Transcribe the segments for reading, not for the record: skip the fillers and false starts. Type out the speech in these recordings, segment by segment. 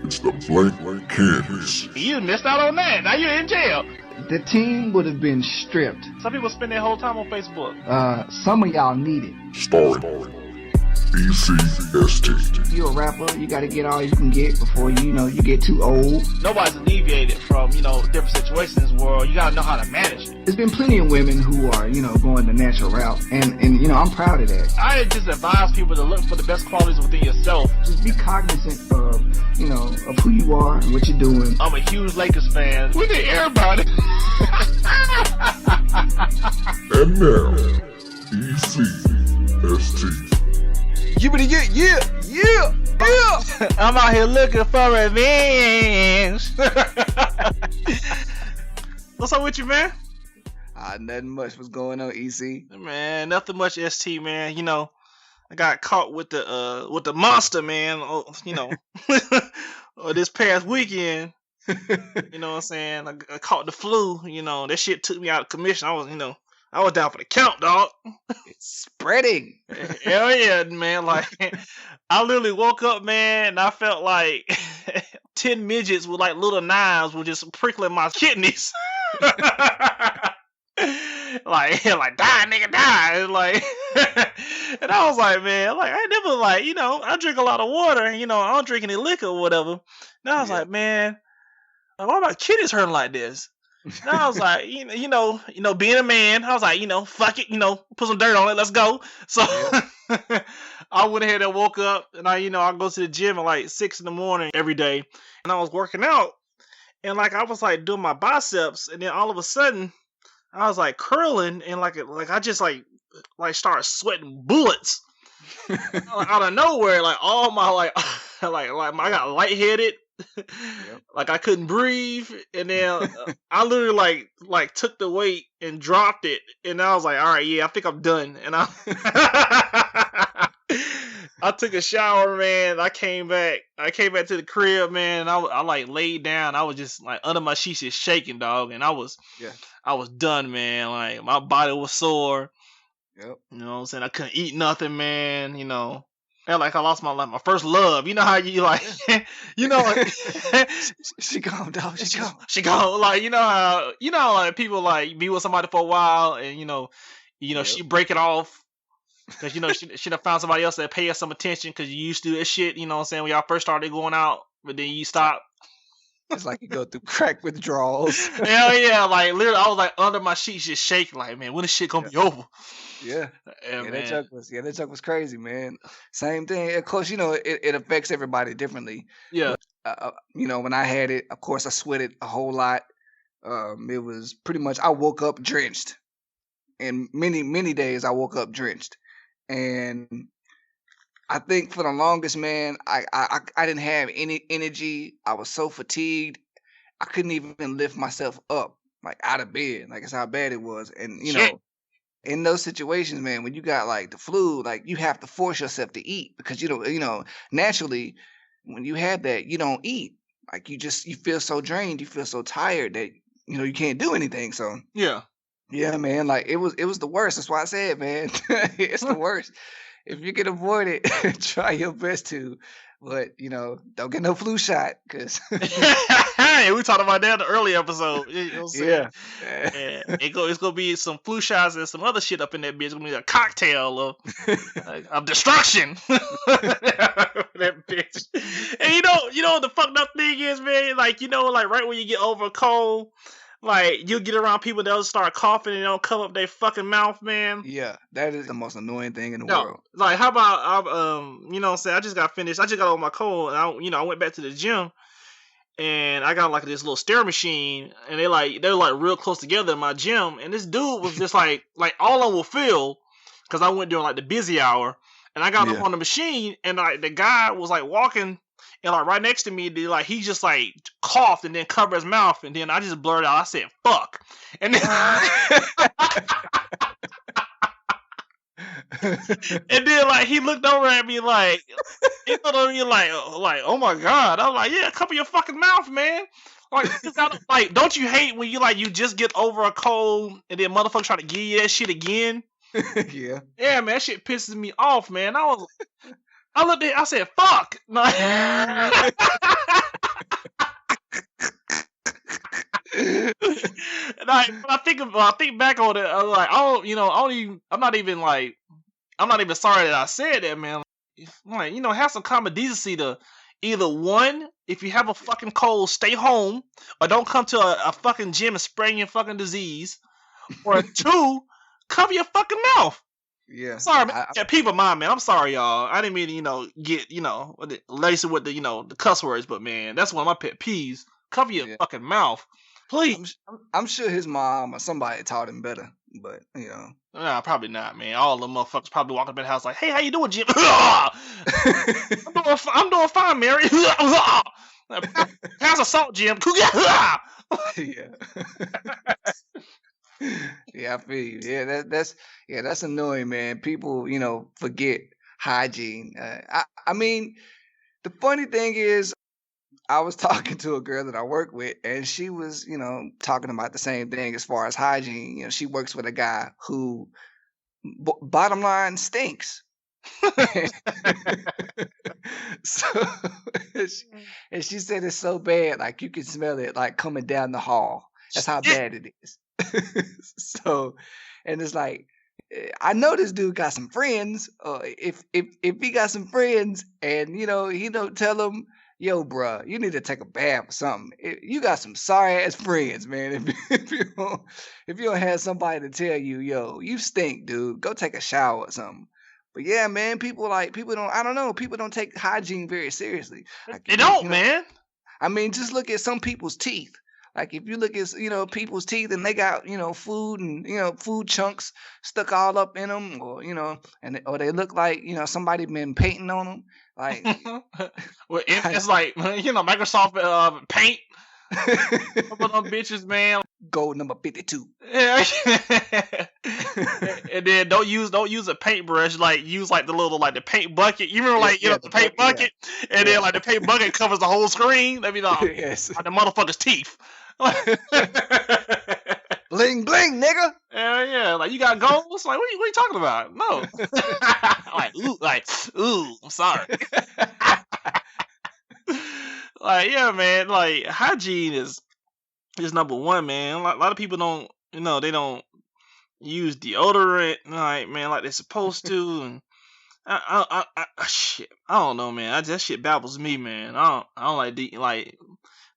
It's the blank canvas. You missed out on that. Now you're in jail. The team would have been stripped. Some people spend their whole time on Facebook. Some of y'all need it. Starring EC&ST. If you're a rapper, you gotta get all you can get before you get too old. Nobody's alleviated from, different situations in this world. You gotta know how to manage it. There's been plenty of women who are, going the natural route. And I'm proud of that. I just advise people to look for the best qualities within yourself. Just be cognizant of, of who you are and what you're doing. I'm a huge Lakers fan. We need everybody. And now, EC&ST. Yeah. I'm out here looking for revenge. What's up with you, man? Nothing much. What's going on, EC? Man, nothing much, ST, man. I got caught with the monster, man. This past weekend. You know what I'm saying? I caught the flu. That shit took me out of commission. I was down for the count, dog. It's spreading. Hell yeah, man. Like, I literally woke up, man, and I felt like 10 midgets with like little knives were just prickling my kidneys. like, die, nigga, die. And I was like, man, I never I drink a lot of water, and I don't drink any liquor or whatever. And I was like, man, why my kidneys hurting like this? And I was like, being a man, I was like, fuck it, put some dirt on it, let's go. So I went ahead and woke up, and I go to the gym at like 6 in every day, and I was working out, and I was doing my biceps, and then all of a sudden, I was curling, and I just started sweating bullets out of nowhere, all my I got lightheaded. Yep. I couldn't breathe, and then I literally took the weight and dropped it, and I was like, all right, yeah, I think I'm done. And I took a shower, man. I came back to the crib, man. I laid down. I was just under my sheets just shaking, dog, and I was done, man. My body was sore. Yep. You know what I'm saying? I couldn't eat nothing, man. And I lost my first love. You know how you she gone, dog. She gone. You know how people be with somebody for a while, and yep. She break it off because she done found somebody else that pay her some attention because you used to do this shit. You know what I'm saying, when y'all first started going out, but then you stop. It's like you go through crack withdrawals. Hell yeah, literally, I was under my sheets just shaking, man, when this shit gonna be over? Yeah, that joke was crazy, man. Same thing. Of course, it affects everybody differently. Yeah. But, when I had it, of course, I sweated a whole lot. It was pretty much I woke up drenched, and many days I woke up drenched, and I think for the longest, man, I didn't have any energy. I was so fatigued, I couldn't even lift myself up out of bed. It's how bad it was, and in those situations, man, when you got the flu, you have to force yourself to eat because naturally, when you have that, you don't eat. You feel so drained, you feel so tired that you can't do anything. So yeah, man, it was the worst. That's why I said, man, it's the worst. If you can avoid it, try your best to. But, don't get no flu shot. Cause we talked about that in the early episode. You know what I'm saying? Yeah. It's going to be some flu shots and some other shit up in that bitch. It's going to be a cocktail of destruction. That bitch. And you know what the fucked up thing is, man? Right when you get over a cold, you'll get around people that'll start coughing and don't cover up their fucking mouth, man. Yeah, that is the most annoying thing in the world. How about you know what I'm saying? I just got finished. I just got over my cold, and I went back to the gym, and I got this little stair machine, and they're real close together in my gym, and this dude was just all of them will fill, because I went during the busy hour, and I got up on the machine, and the guy was walking. And right next to me, he just coughed and then covered his mouth, and then I just blurred out. I said, "Fuck!" And then, and then he looked over at me oh my god! I was like, "Yeah, cover your fucking mouth, man." Don't you hate when you just get over a cold and then motherfuckers try to give you that shit again? Yeah. Yeah, man, that shit pisses me off, man. I looked at, I said, "Fuck!" Like, when I think back on it, I'm like, I'm not even sorry that I said that, man. Like, have some common decency to either one, if you have a fucking cold, stay home, or don't come to a fucking gym and spread your fucking disease, or two, cover your fucking mouth. Yeah. Sorry, man. Yeah, people mind, man. I'm sorry, y'all. I didn't mean to, get, lace it with the cuss words, but man, that's one of my pet peeves. Cover your fucking mouth. Please. I'm sure his mom or somebody taught him better, but Nah, probably not, man. All the motherfuckers probably walking up in the house like, "Hey, how you doing, Jim?" I'm doing fine, Mary. Pass a salt, Jim. yeah. Yeah, I feel you. Yeah, that's annoying, man. People, forget hygiene. I mean, the funny thing is, I was talking to a girl that I work with, and she was, talking about the same thing as far as hygiene. She works with a guy who, bottom line, stinks. So, and she said it's so bad, like you can smell it, like coming down the hall. That's how bad it is. So, and it's like, I know this dude got some friends. If he got some friends, and he don't tell them, "Yo, bruh, you need to take a bath or something." You got some sorry ass friends, man. If you don't have somebody to tell you, "Yo, you stink, dude. Go take a shower or something." But yeah, man, people don't. I don't know. People don't take hygiene very seriously. Like, They don't, man. I mean, just look at some people's teeth. Like if you look at people's teeth and they got food and food chunks stuck all up in them, or or they look like somebody been painting on them. Like well, it's like Microsoft Paint. Couple of them bitches, man. Gold number 52. Yeah. And then don't use a paintbrush. Like use like the little the paint bucket. You remember the paint bucket, and then the paint bucket covers the whole screen. That'd be yes. the motherfucker's teeth. Bling bling, nigga. Yeah. Like you got goals. Like what are you talking about? No. Ooh. I'm sorry. Like yeah, man. Like hygiene is number one, man. A lot of people don't, they don't use deodorant, like man, like they're supposed to. And shit, I don't know, man. That shit baffles me, man. I don't like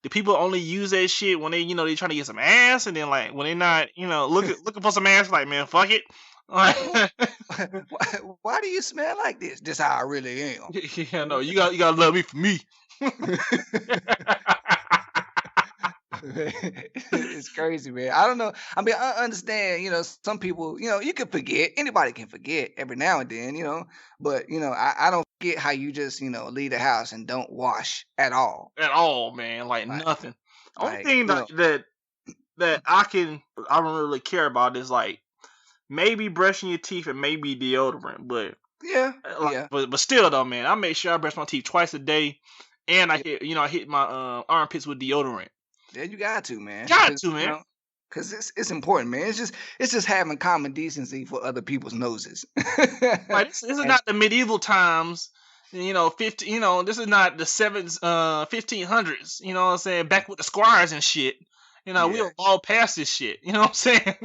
the people only use that shit when they, they trying to get some ass, and then like when they not, looking for some ass, like man, fuck it. Why do you smell like this? This how I really am. Yeah, no, you gotta love me for me. It's crazy, man. I don't know. I mean, I understand, some people, you can forget. Anybody can forget every now and then, but I don't get how you just, leave the house and don't wash at all. At all, man. Like nothing. Only like, thing that I don't really care about is like maybe brushing your teeth and maybe deodorant, but yeah. But still though, man, I make sure I brush my teeth twice a day, and I hit my armpits with deodorant. Yeah, you got to, man. Man. Because it's important, man. It's just having common decency for other people's noses. Like this is not the medieval times, 50. This is not the 1500s. You know what I'm saying? Back with the squires and shit. We'll all pass this shit. You know what I'm saying?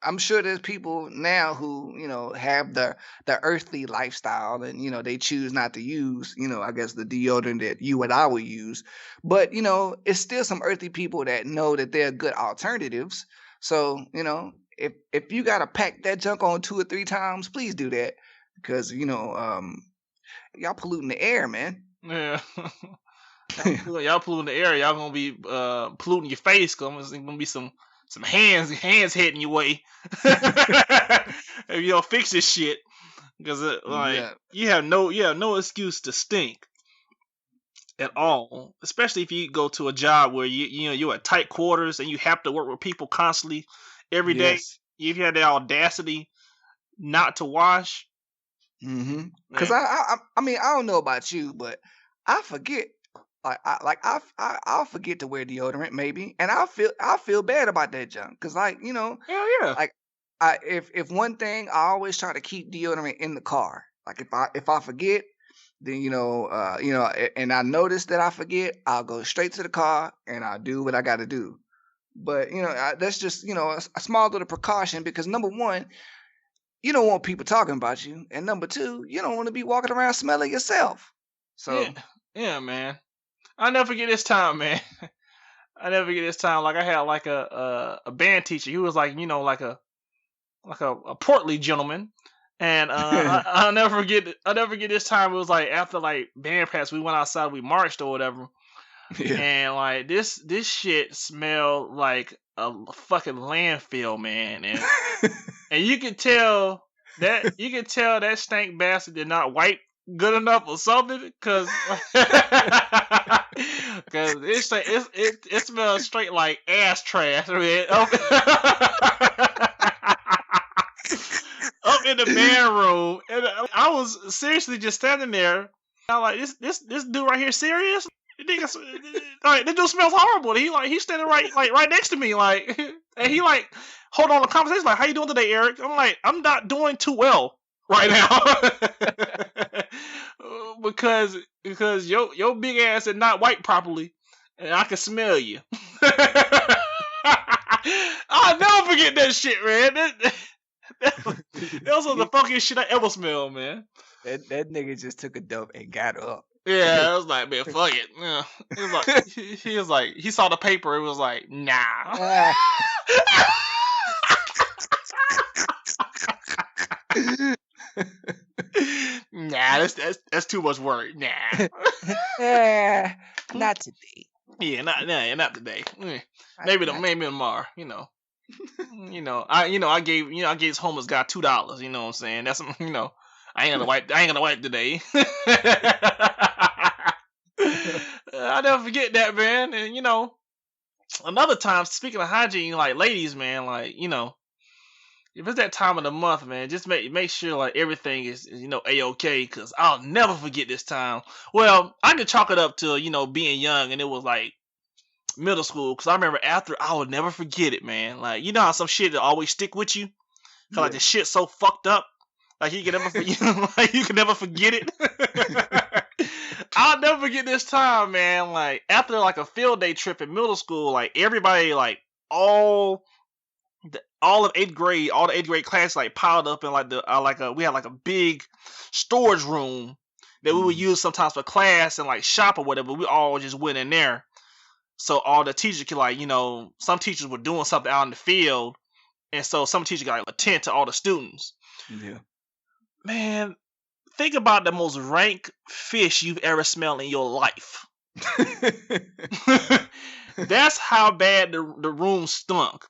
I'm sure there's people now who have the earthly lifestyle, and they choose not to use I guess the deodorant that you and I would use, but it's still some earthly people that know that they're good alternatives. So if you gotta pack that junk on 2 or 3 times, please do that, because y'all polluting the air, man. Yeah. Y'all polluting the air. Y'all gonna be polluting your face, because there's gonna be some hands heading your way if you don't fix this shit. Because you have no excuse to stink at all, especially if you go to a job where you're at tight quarters and you have to work with people constantly every day. If you have the audacity not to wash, because I mean, I don't know about you, but I forget. I'll forget to wear deodorant maybe, and I'll feel bad about that junk, because hell yeah. Like if one thing, I always try to keep deodorant in the car. Like if I forget, then and I notice that I forget, I'll go straight to the car and I'll do what I got to do. But that's just a small little precaution because number one, you don't want people talking about you, and number two, you don't want to be walking around smelling yourself. So yeah, man. I never forget this time, man. I never forget this time. Like I had like a band teacher. He was like like a portly gentleman. And I'll never forget. I'll never forget this time. It was like after like band practice, we went outside, we marched or whatever, and like this shit smelled like a fucking landfill, man. And and you could tell that stank bastard did not wipe good enough or something, because it smells straight like ass trash, man. Up in the band room, and I was seriously just standing there. I'm like, this dude right here serious? Like, this dude smells horrible. He's standing right next to me, like, and he like hold on the conversation, like, how you doing today, Eric? I'm like, I'm not doing too well right now. because your big ass is not wiped properly, and I can smell you. I'll never forget that shit, man. That was the funkiest shit I ever smelled, man. That nigga just took a dump and got up. Yeah, I was like, man, fuck it. Yeah. He was like, he saw the paper. It was like, nah. Nah, that's too much work. Nah. Not today. Yeah, not today. Maybe tomorrow. I gave this homeless guy $2. You know what I'm saying? That's I ain't gonna wipe today. I'll never forget that, man. And another time, speaking of hygiene, like ladies, man, like if it's that time of the month, man, just make sure like everything is A-okay, because I'll never forget this time. Well, I can chalk it up to being young, and it was like middle school, because I remember after, I would never forget it, man. Like, how some shit that always stick with you, cause like the shit so fucked up, like you can never forget it. I'll never forget this time, man. Like after like a field day trip in middle school, like everybody, like all of eighth grade, all the eighth grade class like piled up in like we had like a big storage room that we would use sometimes for class and like shop or whatever. We all just went in there. So all the teachers could like, some teachers were doing something out in the field, and so some teachers got like attend to all the students. Yeah. Man, think about the most rank fish you've ever smelled in your life. That's how bad the room stunk.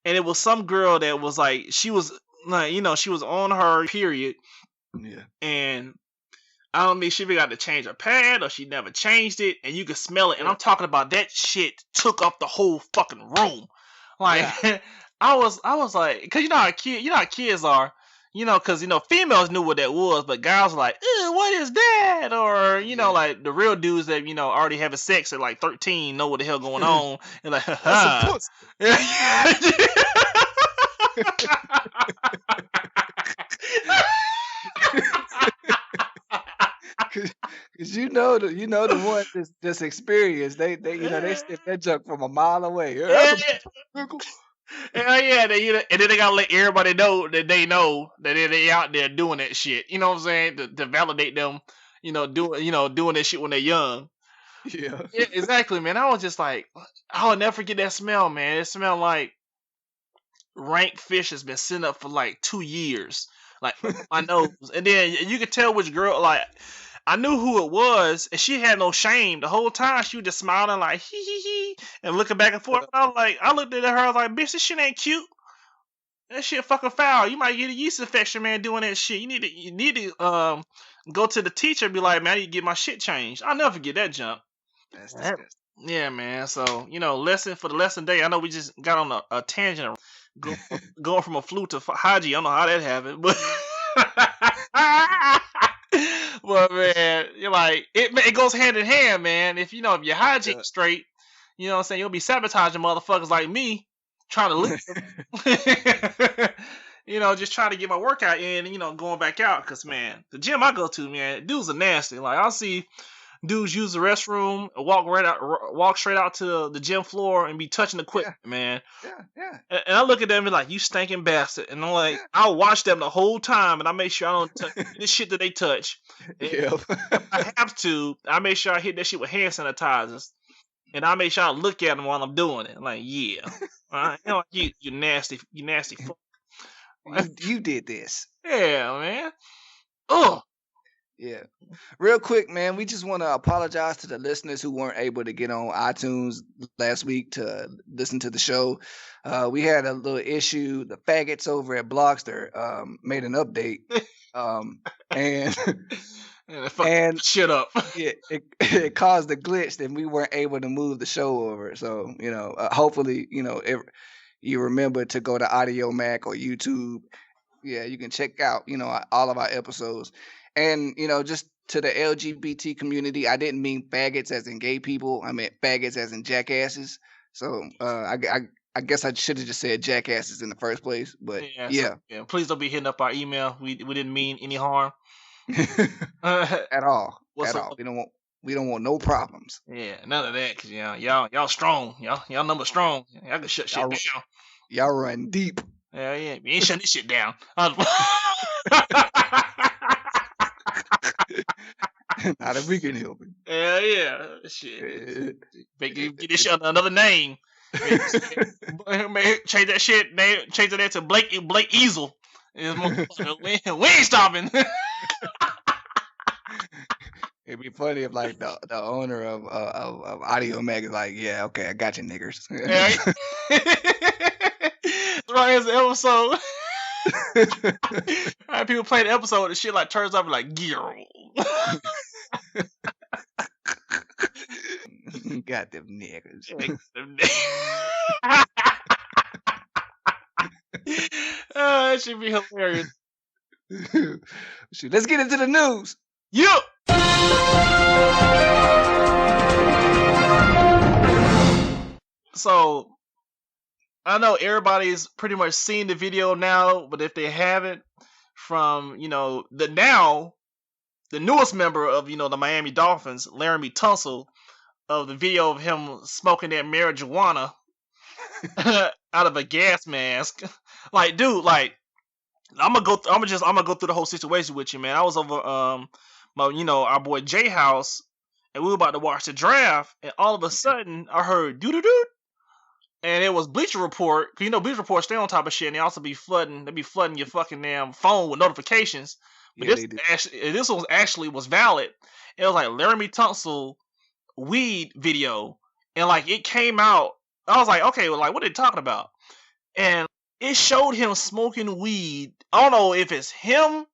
And it was some girl that was like, she was like, she was on her period. Yeah. And I don't think she forgot to change her pad or she never changed it, and you could smell it. And I'm talking about that shit took up the whole fucking room. Like, yeah. I was like, cause how kids are, cause females knew what that was, but guys were like, what is that? Or like the real dudes that already having sex at like 13 know what the hell going on, and like, that's Cause the one that's experienced, they sniff that junk from a mile away. Yeah, and then they gotta let everybody know that they out there doing that shit. You know what I'm saying? To validate them, doing that shit when they're young. Yeah, exactly, man. I was just like, I will never forget that smell, man. It smelled like rank fish has been sitting up for like 2 years, like my nose. And then you could tell which girl, like, I knew who it was, and she had no shame. The whole time she was just smiling like hee hee hee and looking back and forth. I looked at her, I was like, bitch, this shit ain't cute. That shit fucking foul. You might get a yeast infection, man, doing that shit. You need to go to the teacher and be like, man, I need to get my shit changed. I'll never forget that jump. That's disgusting. Yeah, man. So, lesson for the lesson day. I know we just got on a tangent going from a flu to hygiene. I don't know how that happened, but but man, you're like, it goes hand in hand, man. If your hygiene straight, you know what I'm saying, you'll be sabotaging motherfuckers like me trying to live. just trying to get my workout in and, going back out. Because, man, the gym I go to, man, dudes are nasty. Like, I'll see dudes use the restroom, walk straight out to the gym floor and be touching the equipment, man. Yeah. And I look at them and be like, you stinking bastard. And I'm like, I'll watch them the whole time and I make sure I don't touch this shit that they touch. Yeah. I have to. I make sure I hit that shit with hand sanitizers. And I make sure I look at them while I'm doing it. Like, yeah. You nasty fuck. You did this. Yeah, man. Oh. Yeah. Real quick, man, we just want to apologize to the listeners who weren't able to get on iTunes last week to listen to the show. We had a little issue. The faggots over at Blockster made an update. And shit up. it caused a glitch and we weren't able to move the show over. So, hopefully, you remember to go to Audio Mac or YouTube. Yeah, you can check out, all of our episodes. And, just to the LGBT community, I didn't mean faggots as in gay people. I meant faggots as in jackasses. So I guess I should have just said jackasses in the first place. But yeah. So, please don't be hitting up our email. We didn't mean any harm. At all. What's At up? all. We don't want no problems. Yeah, none of that. Cause y'all strong. Y'all number strong. Y'all can shut shit down. Y'all run deep. Yeah. We ain't shutting this shit down. Not if we can help it. Yeah. Shit. Get this shit another name. Change that shit name. Change that to Blake Easel. We ain't stopping. It'd be funny if like the owner of Audio Mag is like, yeah, okay, I got you, niggers. Right as the episode. Right, people play the episode and shit like turns up and like, girl. Got them niggers. That should be hilarious. Let's get into the news. Yep. So I know everybody's pretty much seen the video now, but if they haven't, from the newest member of the Miami Dolphins, Laramie Tunsil, of the video of him smoking that marijuana out of a gas mask. Like, dude, like I'm gonna go through the whole situation with you, man. I was over our boy Jay house, and we were about to watch the draft, and all of a sudden I heard doo-doo-doo. And it was Bleacher Report. Cause Bleacher Report stay on top of shit, and they also be flooding your fucking damn phone with notifications. But this one actually was valid. It was like Laramie Tunsil weed video, and like it came out. I was like, okay, well, like what are they talking about? And it showed him smoking weed. I don't know if it's him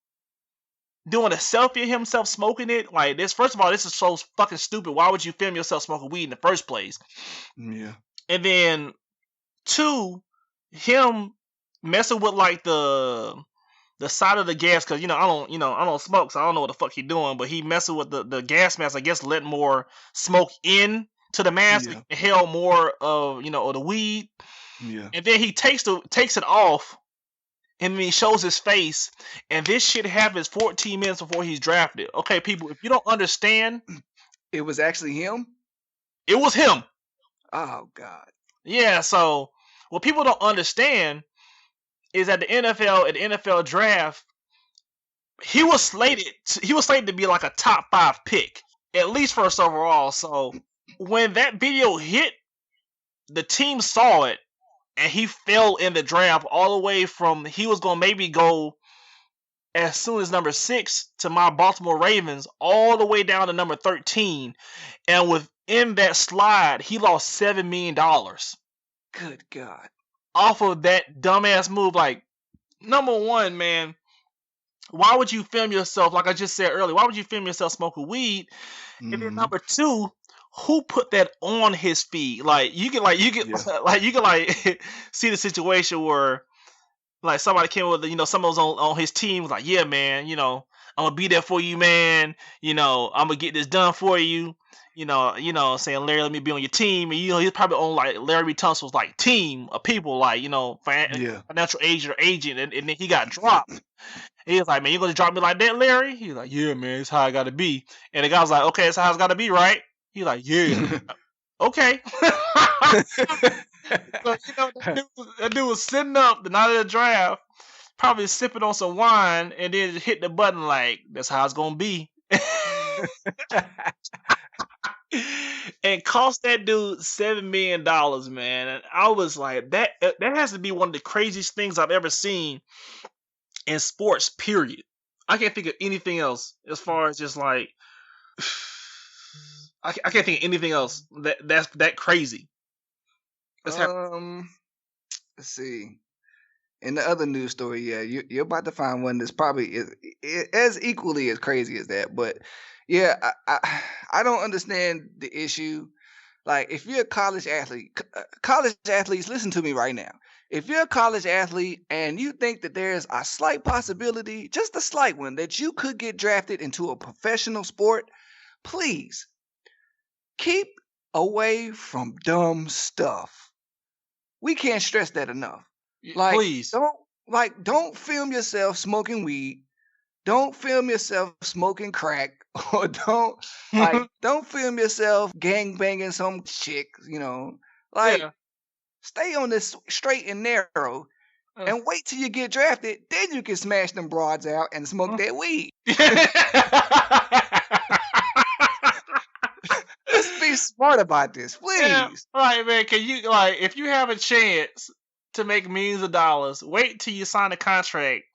doing a selfie of himself smoking it. Like this, first of all, this is so fucking stupid. Why would you film yourself smoking weed in the first place? Yeah. And then 2, him messing with like the side of the gas, because I don't smoke, so I don't know what the fuck he doing. But he messing with the gas mask, I guess, letting more smoke in to the mask, and inhale more of of the weed. Yeah. And then he takes it off, and then he shows his face. And this shit happens 14 minutes before he's drafted. Okay, people, if you don't understand, it was actually him. It was him. Oh God. Yeah, so what people don't understand is that the NFL draft, he was slated to be like a top 5 pick, at least first overall. So when that video hit, the team saw it, and he fell in the draft all the way from, he was gonna maybe go as soon as number 6 to my Baltimore Ravens, all the way down to number 13, and within that slide, he lost $7 million. Good God. Off of that dumbass move. Like, number one, man, why would you film yourself, like I just said earlier, why would you film yourself smoking weed? Mm-hmm. And then number 2, who put that on his feed? Like, you can see the situation where like somebody came with someone was on his team, was like, yeah, man, I'm gonna be there for you, man, I'm gonna get this done for you. saying, Larry, let me be on your team. And, he's probably on like Larry Tunsil's like team of people, like, financial agent, and then he got dropped. He was like, man, you gonna drop me like that, Larry? He's like, yeah, man, it's how I gotta be. And the guy was like, okay, it's how it's gotta be, right? He's like, yeah. Okay. So, that dude was sitting up the night of the draft, probably sipping on some wine, and then just hit the button like, that's how it's gonna be. And cost that dude $7 million, man. And I was like, that has to be one of the craziest things I've ever seen in sports, period. I can't think of anything else as far as just like, I can't think of anything else that's that crazy. Let's see. In the other news story, yeah, you're about to find one that's probably as equally as crazy as that. But yeah, I don't understand the issue. Like, if you're a college athlete, college athletes, listen to me right now. If you're a college athlete and you think that there's a slight possibility, just a slight one, that you could get drafted into a professional sport, please keep away from dumb stuff. We can't stress that enough. Like, please. Don't film yourself smoking weed. Don't film yourself smoking crack, or don't film yourself gang banging some chick. Stay on this straight and narrow, and wait till you get drafted. Then you can smash them broads out and smoke that weed. Let's be smart about this, please. Yeah, right, man. Can you if you have a chance to make millions of dollars, wait till you sign a contract.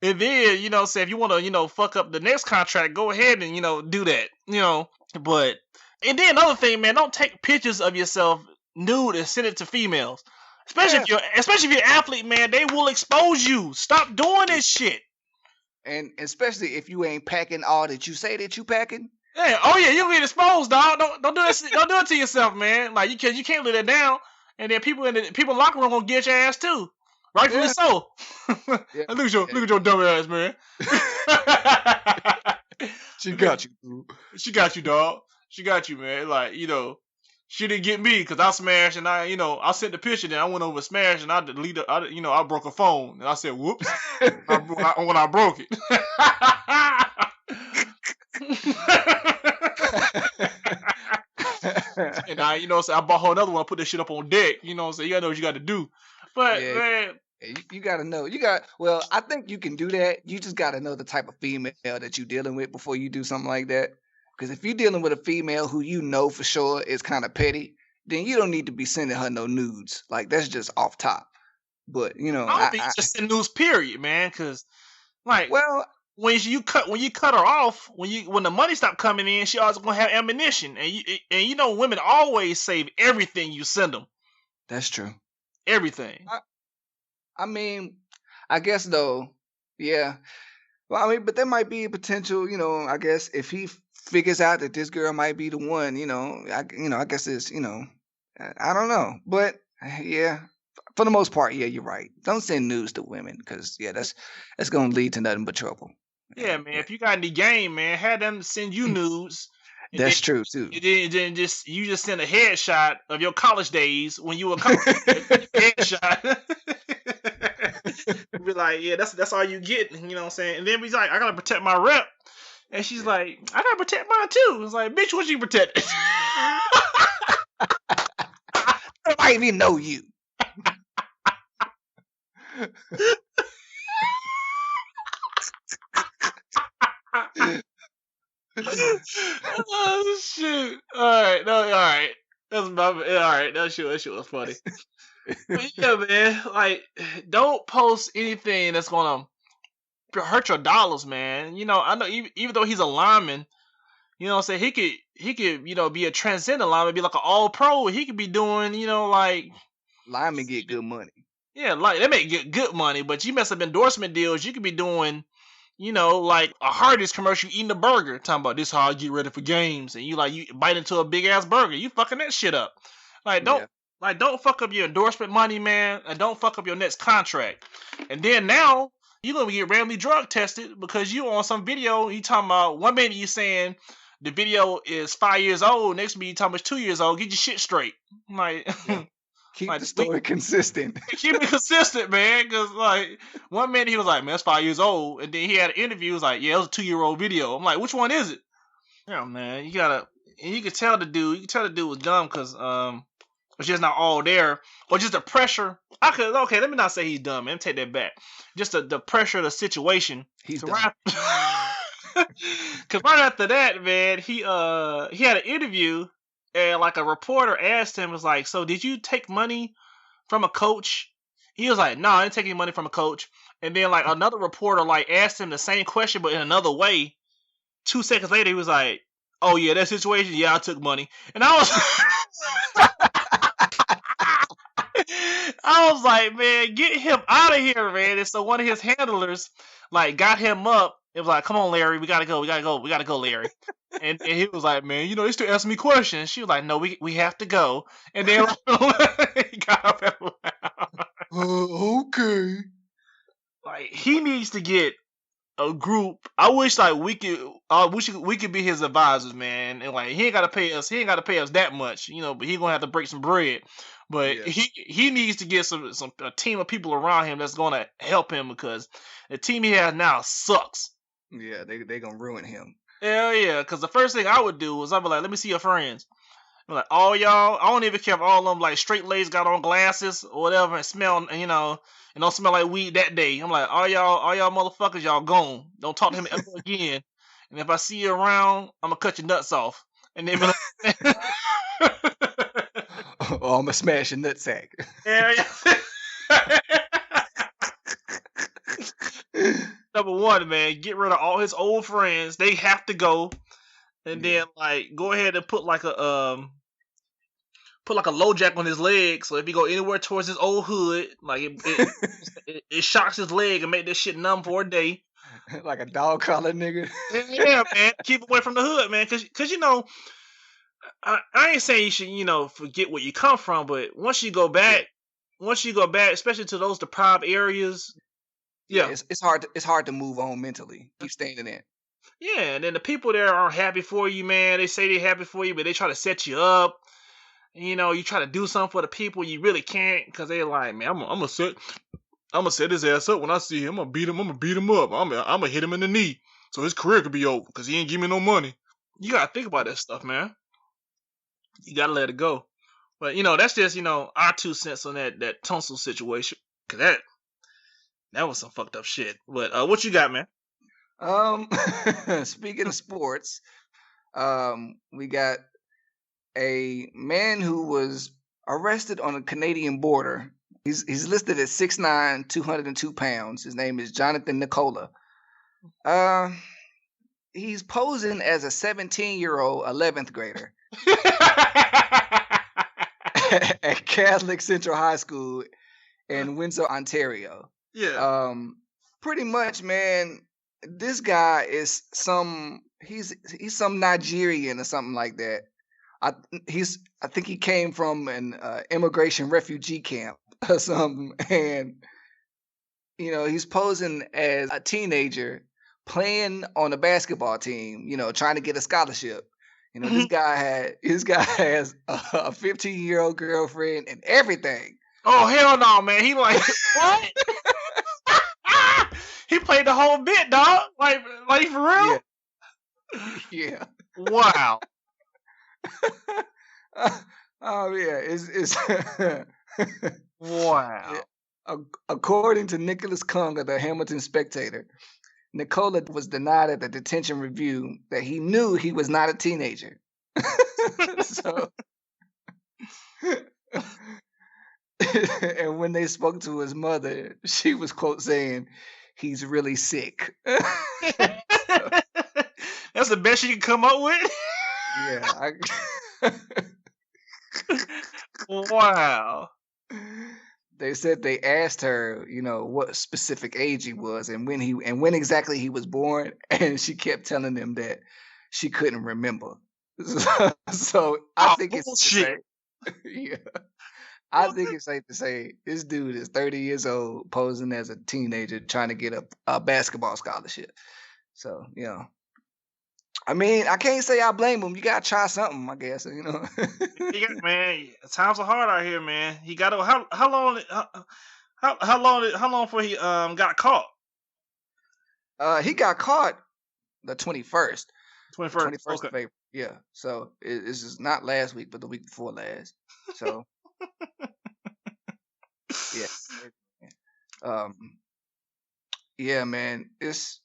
And then, say if you want to, fuck up the next contract, go ahead and, do that, But, and then another thing, man, don't take pictures of yourself nude and send it to females. Especially if you're an athlete, man, they will expose you. Stop doing this shit. And especially if you ain't packing all that you say that you packing. Yeah, oh yeah, you'll get exposed, dog. Don't do this. Don't do it to yourself, man. Like, you can't let it down. And then people in the locker room gonna get your ass too. Rightfully so. Yeah. Look at your dumb ass, man. She got you, dude. She got you, dog. She got you, man. Like, she didn't get me because I smashed and I sent the picture. Then I went over and smashed and I deleted. I broke a phone and I said, "Whoops!" when I broke it. And I bought her another one. I put that shit up on deck. So you gotta know what you got to do. But man, you gotta know. Well, I think you can do that. You just gotta know the type of female that you're dealing with before you do something like that. Because if you're dealing with a female who you know for sure is kind of petty, then you don't need to be sending her no nudes. Like, that's just off top. But I don't think just send nudes, period, man. Because when you cut her off, when the money stopped coming in, she always gonna have ammunition, and women always save everything you send them. That's true. Everything. I mean, I guess though, yeah. Well, I mean, but there might be a potential, I guess if he figures out that this girl might be the one, I guess it's, I don't know. But yeah, for the most part, yeah, you're right. Don't send news to women because, yeah, that's going to lead to nothing but trouble. Yeah, man. If you got any game, man, have them send you news. That's true too. Then you just send a headshot of your college days when you were college. Headshot. Be like, yeah, that's all you get. You know what I'm saying? And then he's like, I gotta protect my rep. And she's like, I gotta protect mine too. It's like, bitch, what you protect? I even know you. Oh shit! All right. That's my all right. That shit was funny. But yeah, man. Like, don't post anything that's gonna hurt your dollars, man. I know even though he's a lineman, what I'm saying, he could be a transcendent lineman, be like an all pro. He could be doing like linemen get good money. Yeah, like they make good money, but you mess up endorsement deals. You could be doing like a Hardee's commercial, eating a burger, talking about this how I get ready for games, and you bite into a big ass burger, you fucking that shit up. Like, don't fuck up your endorsement money, man, and don't fuck up your next contract. And then now you're gonna get randomly drug tested because you on some video. You talking about one minute you saying the video is 5 years old. Next to me, you talking about 2 years old. Get your shit straight. I'm like, Yeah. Keep like the story consistent. keep it consistent, man. Because like one minute he was like, man, that's 5 years old, and then he had an interview. He was like, yeah, it was a 2-year-old video. I'm like, which one is it? Yeah, man, you gotta. And you can tell the dude. You can tell the dude was dumb because it's just not all there, or just the pressure. Okay, let me not say he's dumb. Man. Let me take that back. Just the pressure of the situation. He's So dumb. Cause right after that, man, he had an interview, and like a reporter asked him, was like, so did you take money from a coach? He was like, no, I didn't take any money from a coach. And then like another reporter like asked him the same question but in another way. 2 seconds later, he was like, oh yeah, that situation, yeah, I took money. And I was I was like, man, get him out of here, man. And so one of his handlers like got him up. It was like, come on, Larry, we gotta go, Larry. And he was like, man, you know, they still asking me questions. She was like, no, we have to go. And then he got up and left. Okay. Like he needs to get a group. I wish like we could be his advisors, man. And like he ain't gotta pay us that much, you know, but he gonna have to break some bread. But Yeah. he needs to get a team of people around him that's gonna help him because the team he has now sucks. Yeah, they gonna ruin him. Hell yeah, because the first thing I would do was I'd be like, let me see your friends. I'm like, all y'all, I don't even care if all of them like straight laced got on glasses or whatever and smell, you know, and don't smell like weed that day. I'm like, all y'all motherfuckers, y'all gone. Don't talk to him ever again. And if I see you around, I'm gonna cut your nuts off. And then Or I'm gonna smash your nutsack. yeah. Number one, man, get rid of all his old friends. They have to go. And then like go ahead and put like a low jack on his leg, so if he go anywhere towards his old hood, like it shocks his leg and make this shit numb for a day. Like a dog collar nigga. Yeah, man, keep away from the hood, man, cause you know, I ain't saying you should, you know, forget where you come from, but once you go back, especially to those deprived areas, yeah, It's hard to move on mentally. Keep staying in there. yeah, and then the people there aren't happy for you, man. They say they're happy for you, but they try to set you up. You know, you try to do something for the people, you really can't, because they're like, man, I'm gonna set his ass up when I see him. I'm gonna beat him up. I'm gonna hit him in the knee, so his career could be over, because he ain't give me no money. You gotta think about that stuff, man. You gotta let it go. But, you know, that's just, you know, our 2 cents on that Tunsil situation, because that was some fucked up shit. But what you got, man? Speaking of sports, we got a man who was arrested on the Canadian border. He's listed at 6'9", 202 pounds. His name is Jonathan Nicola. He's posing as a 17-year-old 11th grader at Catholic Central High School in Windsor, Ontario. Yeah. Pretty much, man. This guy is he's some Nigerian or something like that. I think he came from an immigration refugee camp or something, and you know he's posing as a teenager playing on a basketball team. You know, trying to get a scholarship. You know, this guy has a 15-year-old girlfriend and everything. Oh hell no, man! He like what? He played the whole bit, dog. Like for real? Yeah. Wow. Oh yeah, it's wow. According to Nicholas Kung of the Hamilton Spectator, Nicola was denied at the detention review that he knew he was not a teenager. So, and when they spoke to his mother, she was quote saying, "He's really sick." That's the best you can come up with. Yeah. Wow. They said they asked her, you know, what specific age he was and when exactly he was born, and she kept telling them that she couldn't remember. So I think it's safe. Yeah. I think it's safe to say this dude is 30 years old, posing as a teenager, trying to get a basketball scholarship. So, you know, I mean, I can't say I blame him. You gotta try something, I guess. You know. Man, times are hard out here, man. He got to how long how long before he got caught? He got caught the 21st. 21st. 21st Okay. of April. Yeah. So it's just not last week, but the week before last. So yeah. Um. Yeah, man. It's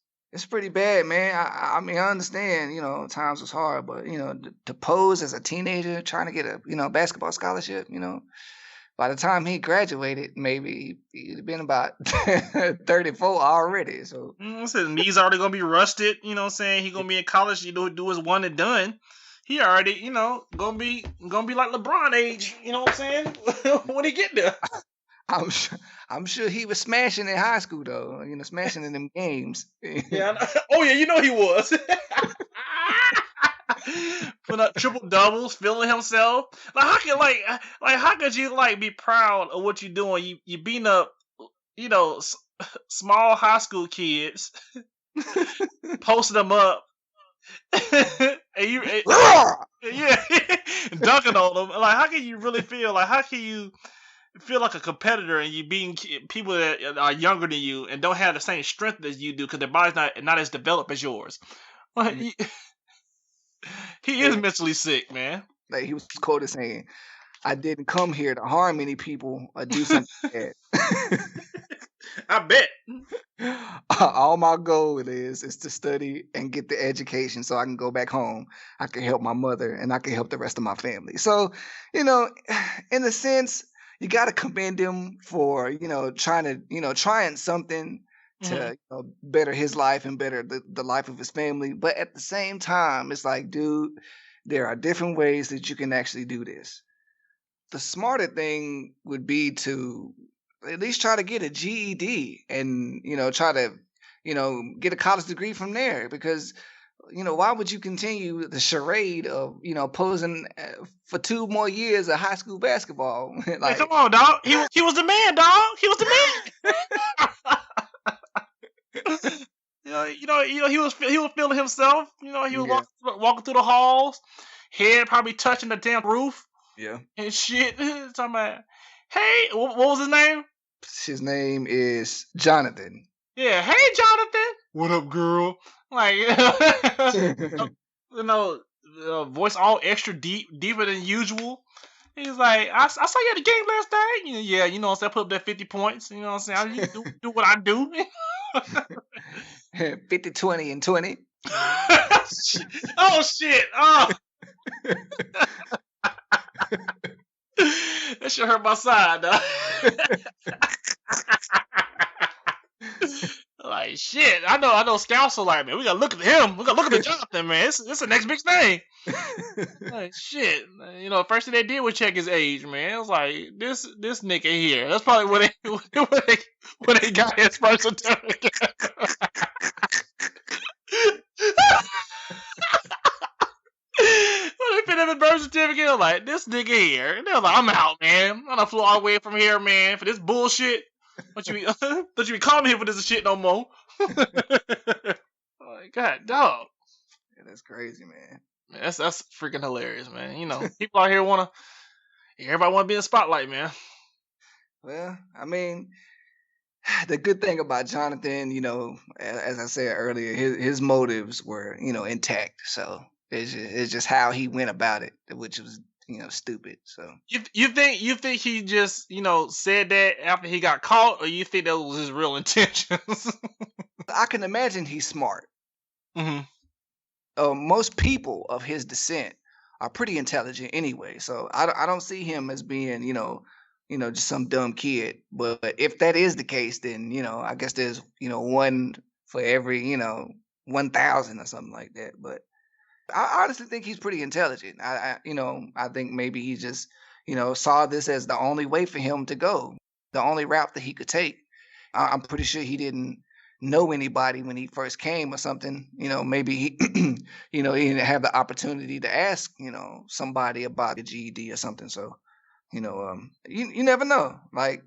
pretty bad, man. I mean, I understand. You know, times was hard, but you know, to pose as a teenager trying to get a basketball scholarship. You know, by the time he graduated, maybe he'd been about 34 already. So I said knees already gonna be rusted. You know what I'm saying? He gonna be in college. You know, do his one and done. He already, you know, gonna be like LeBron age. You know what I'm saying? When he get there. I'm sure he was smashing in high school though. You know, smashing in them games. Yeah. Oh yeah, you know he was. Put up triple doubles, feeling himself. Like how could you like be proud of what you're doing? You beating up, you know, small high school kids, posting them up, and yeah, dunking on them. Like how can you really feel? Like how can you feel like a competitor and you beating people that are younger than you and don't have the same strength as you do because their body's not as developed as yours? Like, he is mentally sick, man. Like he was quoted saying, "I didn't come here to harm any people or do something bad." I bet. All my goal is to study and get the education so I can go back home. I can help my mother and I can help the rest of my family. So, you know, in a sense, you got to commend him for, you know, trying something to better his life and better the life of his family. But at the same time, it's like, dude, there are different ways that you can actually do this. The smarter thing would be to at least try to get a GED and, you know, try to, you know, get a college degree from there because, you know, why would you continue the charade of, you know, posing for 2 more years of high school basketball? Hey, Like, come on, dog. He was the man, dog. He was the man. He was feeling himself. You know, he was yeah, walking through the halls, head probably touching the damn roof yeah. and shit. Talking about, hey, what was his name? His name is Jonathan. Yeah, hey, Jonathan. What up, girl? Like, you know, voice all extra deeper than usual. He's like, I saw you at the game last night. Yeah, you know what I'm saying? I put up that 50 points. You know what I'm saying? I do what I do. 50, 20, and 20. Oh, shit. Oh. That shit hurt my side, dog. Like, shit. I know scouts are like, man, we gotta look at him. We gotta look at the Jonathan, man. It's the next big thing. Like, shit. You know, the first thing they did was check his age, man. It was like, this nigga here. That's probably when they got his birth certificate. When they put him in birth certificate, I'm like, this nigga here. And they're like, I'm out, man. I done flew all the way from here, man, for this bullshit. Don't you be calling me here for this shit no more. Like, God, dog. Yeah, that's crazy, man. That's freaking hilarious, man. You know, people out here everybody wanna be in the spotlight, man. Well, I mean, the good thing about Jonathan, you know, as I said earlier, his motives were, you know, intact. So it's just how he went about it, which was, you know, stupid. So you think he just, you know, said that after he got caught, or you think that was his real intentions? I can imagine he's smart. Mm-hmm. Most people of his descent are pretty intelligent anyway. So I don't see him as being, you know, just some dumb kid. But if that is the case, then, you know, I guess there's, you know, one for every, you know, 1,000 or something like that. But I honestly think he's pretty intelligent. I think maybe he just, you know, saw this as the only way for him to go, the only route that he could take. I'm pretty sure he didn't know anybody when he first came or something. You know, maybe he, you know, he didn't have the opportunity to ask, you know, somebody about the GED or something. So, you know, you never know. Like,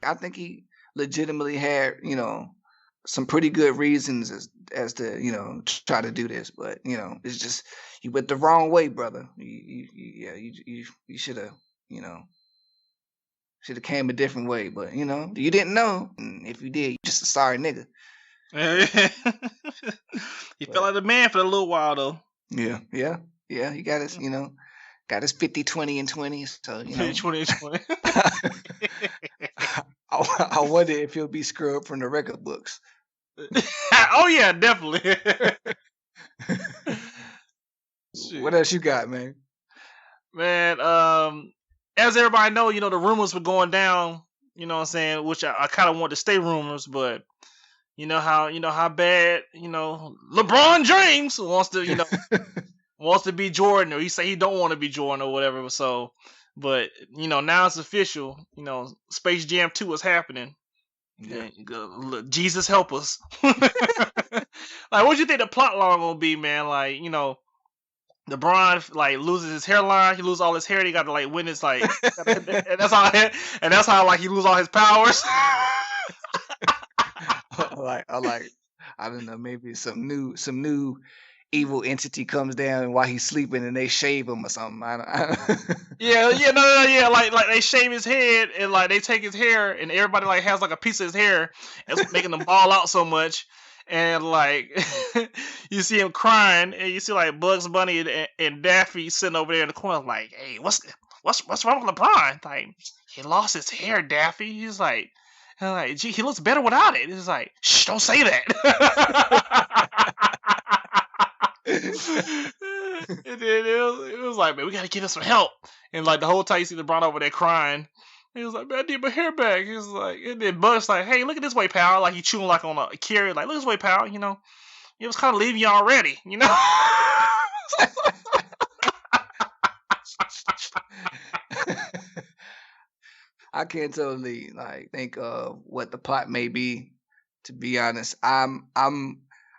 I think he legitimately had, you know, some pretty good reasons as to try to do this, but it's just you went the wrong way, brother. You should have should have came a different way, but you didn't know, and if you did, you just a sorry nigga. He felt like the man for a little while though. Yeah. He got his got his 50, 20, and 20. So 20 and 20. I wonder if he'll be scrubbed from the record books. Oh yeah, definitely. What else you got, man? Man, as everybody know, the rumors were going down. You know what I'm saying? Which I kind of want to stay rumors, but you know how bad LeBron James wants to wants to be Jordan, or he say he don't want to be Jordan or whatever. So, but now it's official. Space Jam 2 is happening. Yeah. Jesus help us. Like, what do you think the plot line gonna be, man? Like, LeBron like loses his hairline, he loses all his hair. He got to like witness like, and that's how like he lose all his powers. I don't know, maybe some new evil entity comes down while he's sleeping and they shave him or something. Yeah, like they shave his head and like they take his hair and everybody like has like a piece of his hair and it's making them ball out so much. And like you see him crying and you see like Bugs Bunny and Daffy sitting over there in the corner like, hey, what's wrong with LeBron? Like, he lost his hair, Daffy. He's like, gee, he looks better without it. He's like, shh, don't say that. And then it was like, man, we gotta get him some help. And like the whole time you see LeBron over there crying, he was like, man, I need my hair back. He was like, and then Bugs like, hey, look at this way, pal. Like he chewing like on a carrot, like, look this way, pal. It was kind of leaving you already, I can't totally like think of what the plot may be. To be honest, I'm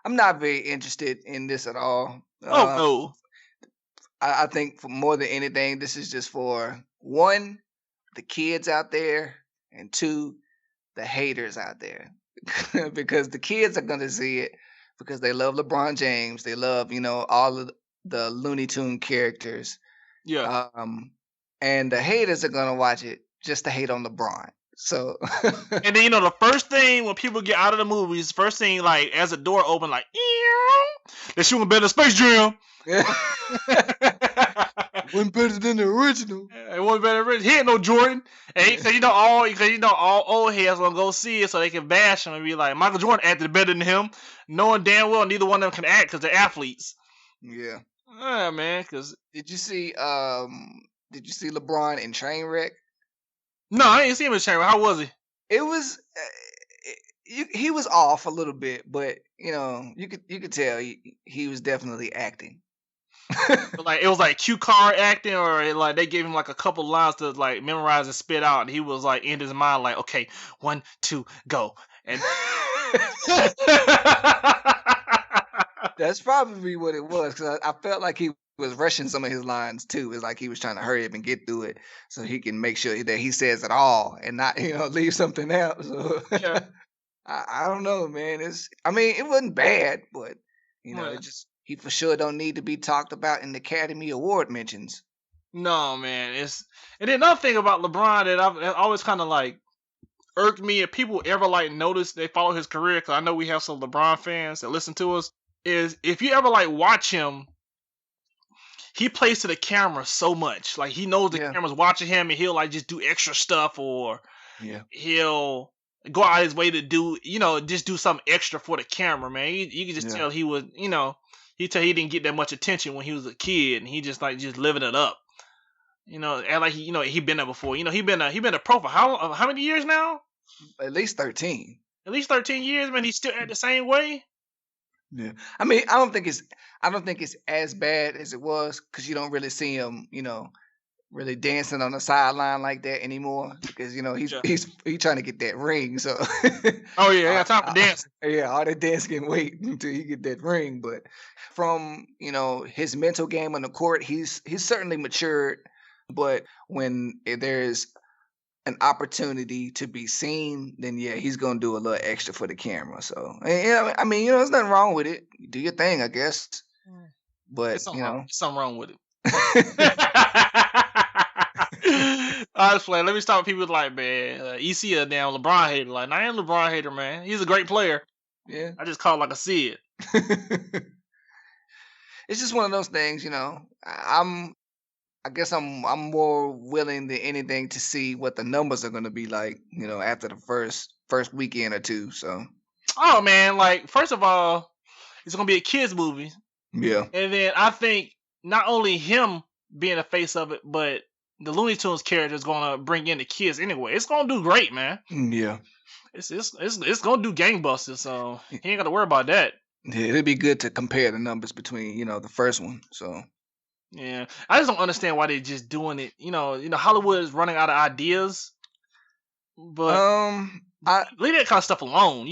not very interested in this at all. Oh no. I think for more than anything, this is just for one, the kids out there, and two, the haters out there. Because the kids are gonna see it because they love LeBron James. They love, all of the Looney Tune characters. Yeah. And the haters are gonna watch it just to hate on LeBron. So and then the first thing when people get out of the movies, first thing like as the door open, like they're shooting better than Space Jam. Wasn't better than the original. It wasn't better than the original. He ain't no Jordan. And all old heads gonna go see it so they can bash him and be like, Michael Jordan acted better than him, knowing damn well neither one of them can act because they're athletes. Yeah. Yeah, man. Cause did you see LeBron in Trainwreck? No, I didn't see him in Trainwreck. How was he? It was he was off a little bit, but you could tell he was definitely acting. Like it was like cue card acting, or like they gave him like a couple lines to like memorize and spit out, and he was like in his mind like, okay, 1, 2, go, and that's probably what it was, because I felt like he was rushing some of his lines too. It's like he was trying to hurry up and get through it so he can make sure that he says it all and not leave something out. So yeah. I don't know, man. It wasn't bad, but it just, he for sure don't need to be talked about in the Academy Award mentions. No, man. And then another thing about LeBron that I've always kind of like irked me, if people ever like notice they follow his career, because I know we have some LeBron fans that listen to us, is if you ever like watch him, he plays to the camera so much. Like he knows the camera's watching him, and he'll like just do extra stuff, or he'll go out his way to do, just do something extra for the camera, man. You can just tell he was, he didn't get that much attention when he was a kid, and he just living it up. And like he been there before. He been a pro for how many years now? At least 13. At least 13 years, man. He's still at the same way. Yeah, I mean, I don't think it's as bad as it was, because you don't really see him, really dancing on the sideline like that anymore, because he's trying to get that ring. So oh yeah, got time for dancing. Yeah, all that dancing can wait until he get that ring. But from his mental game on the court, he's certainly matured. But when there's an opportunity to be seen, then yeah, he's gonna do a little extra for the camera. So yeah, I mean, there's nothing wrong with it. You do your thing, I guess. But There's something wrong with it. I was playing. Let me stop people like, man, EC a damn LeBron hater. Like, I ain't a LeBron hater, man. He's a great player. Yeah. I just call it like I see it. It's just one of those things, I guess I'm more willing than anything to see what the numbers are gonna be like, after the first weekend or two. So Oh man, like first of all, it's gonna be a kids movie, yeah. and then I think not only him being the face of it, but the Looney Tunes character is gonna bring in the kids anyway. It's gonna do great, man. Yeah. It's gonna do gangbusters, so he ain't gotta worry about that. Yeah, it'd be good to compare the numbers between, the first one. So Yeah, I just don't understand why they just doing it. Hollywood is running out of ideas, but leave that kind of stuff alone.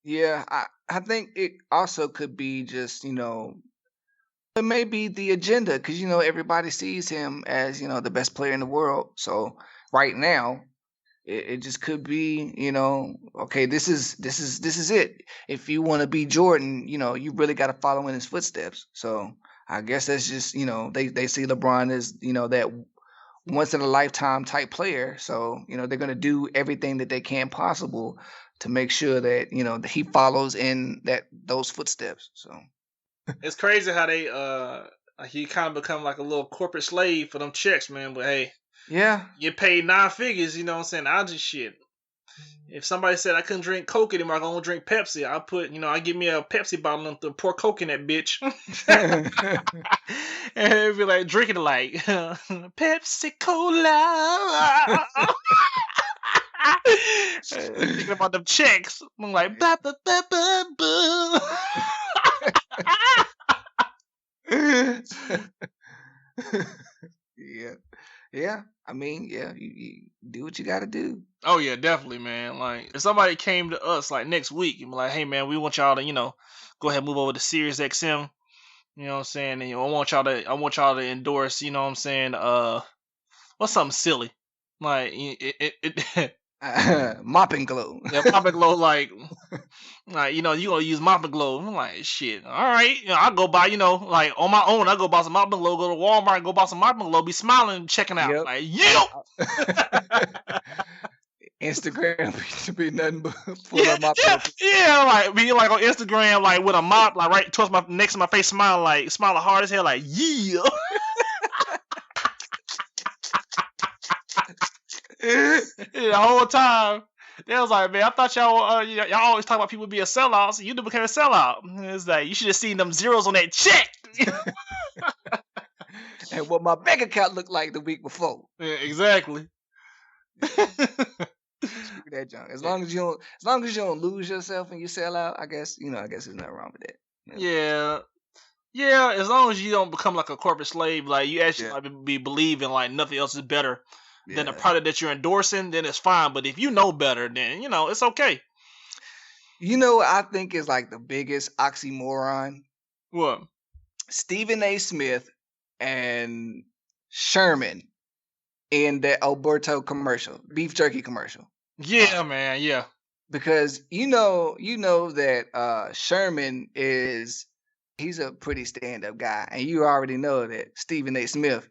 yeah, I think it also could be just, it may be the agenda because everybody sees him as the best player in the world. So right now, it just could be okay. This is it. If you want to be Jordan, you really got to follow in his footsteps. So I guess that's just they see LeBron as that once in a lifetime type player. So they're gonna do everything that they can possible to make sure that that he follows in those footsteps. So. It's crazy how they he kind of become like a little corporate slave for them checks, man. But hey, yeah, you paid 9 figures. You know what I'm saying? I'll just shit. If somebody said I couldn't drink Coke anymore, I gonna drink Pepsi. I put I give me a Pepsi bottle and pour Coke in that bitch, and it'd be like drinking it like Pepsi Cola. Thinking about them checks, I'm like ba ba ba ba ba. Yeah. I mean, yeah, you do what you got to do. Oh yeah, definitely, man. Like if somebody came to us like next week and be like, "Hey, man, we want y'all to go ahead and move over to Sirius XM." You know what I'm saying? And I want y'all to endorse. You know what I'm saying? What's something silly? Like Mopping Glow. Yeah, Mopping Glow, like you gonna use Mopping Glow. I'm like, shit, all right. I'll go buy, like on my own, I'll go buy some Mopping Glow, go to Walmart and go buy some Mopping Glow, be smiling, checking out. Yep. Like, yeah. Instagram to be nothing but full of mop. Yeah, like be like on Instagram, like with a mop, like right towards my next to my face, smiling hard as hell, like, yeah. The whole time they was like, man, I thought y'all always talk about people being sellouts, so you never became a sellout. It's like you should have seen them zeros on that check. And what my bank account looked like the week before. Yeah, exactly. Screw that junk. As long as you don't lose yourself and you sell out, I guess there's nothing wrong with that. Yeah. As long as you don't become like a corporate slave, like you actually like, be believing like nothing else is better than the product that you're endorsing, then it's fine. But if you know better, then it's okay. What I think is like the biggest oxymoron? What? Stephen A. Smith and Sherman in that Alberto commercial, beef jerky commercial. Yeah, man, yeah. Because you know that Sherman he's a pretty stand-up guy, and you already know that Stephen A. Smith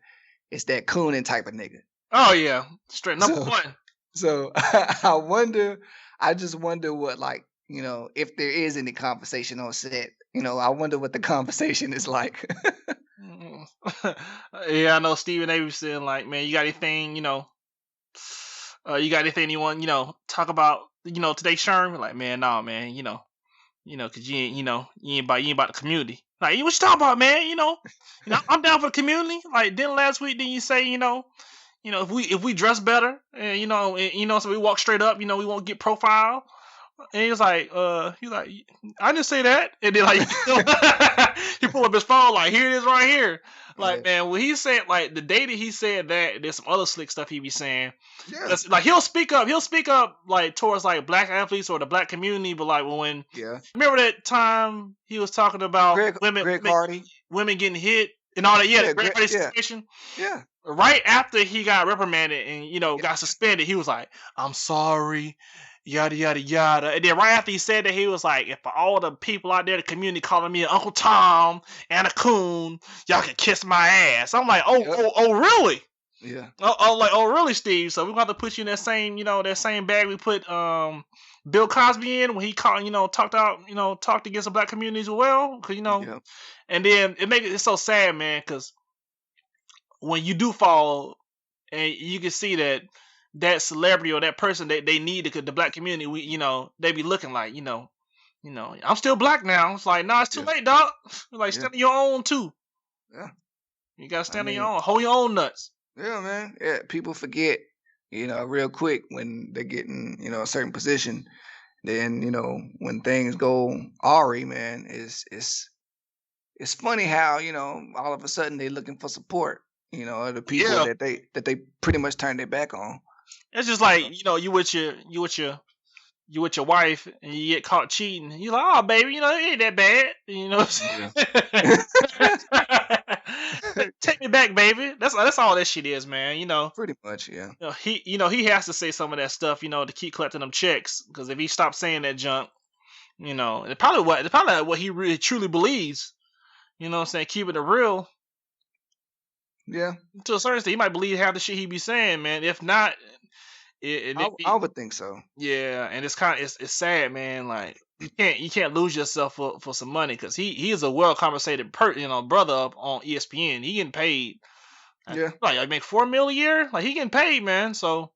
is that cooning type of nigga. Oh yeah, straight number one. So I just wonder what, like, if there is any conversation on set. I wonder what the conversation is like. Yeah, I know Stephen A. was saying like, man, you got anything, you got anything you want, talk about, today, Sherman? Like, man, nah, man, cause you ain't about the community. Like, what you talking about, man? I'm down for the community. Like, then last week, then you say, if we dress better, and so we walk straight up, we won't get profile. And he's like, I didn't say that. And then like he pull up his phone, like, here it is right here. Like, man, when he said, like, the day that he said that, there's some other slick stuff he be saying. Yeah. Like he'll speak up like towards like black athletes or the black community, but like remember that time he was talking about women getting hit and all that. Yeah, Yeah, the Great great. Yeah, Resignation. yeah, Right after he got reprimanded and yeah, got suspended, he was like, "I'm sorry." Yada yada yada, and then right after he said that, he was like, "If for all the people out there, the community calling me Uncle Tom and a coon, y'all can kiss my ass." I'm like, "Oh, yep, oh, really?" yeah, Oh, really, Steve? So we're gonna have to put you in that same, that same bag we put Bill Cosby in when he called, talked against the black community as well, cause yep, and then it's so sad, man, cause when you do fall, and you can see that celebrity or that person that they need the black community, they be looking like, I'm still black now. It's like, nah, it's too yeah, late, dog. Like, yeah, stand on your own too. yeah. You gotta I stand on your mean, own, hold your own nuts. yeah, man. Yeah, people forget, real quick when they get in, a certain position. Then, when things go awry, man, it's funny how, all of a sudden they looking for support, of the people Yeah, that they pretty much turn their back on. it's just like, you with your wife and you get caught cheating. You like, oh baby, it ain't that bad. You know what Yeah. I'm saying? Take me back, baby. That's all that shit is, man. Pretty much, yeah. He has to say some of that stuff, to keep collecting them checks. Because if he stops saying that junk, it's probably what he really truly believes. You know what I'm saying? Keep it real. Yeah. To a certain extent, he might believe half the shit he be saying, man. If not, I would think so. yeah, and it's sad, man. Like you can't lose yourself for some money, because he is a well compensated brother up on ESPN. He getting paid. Yeah. Like make $4 million a year. Like he getting paid, man. So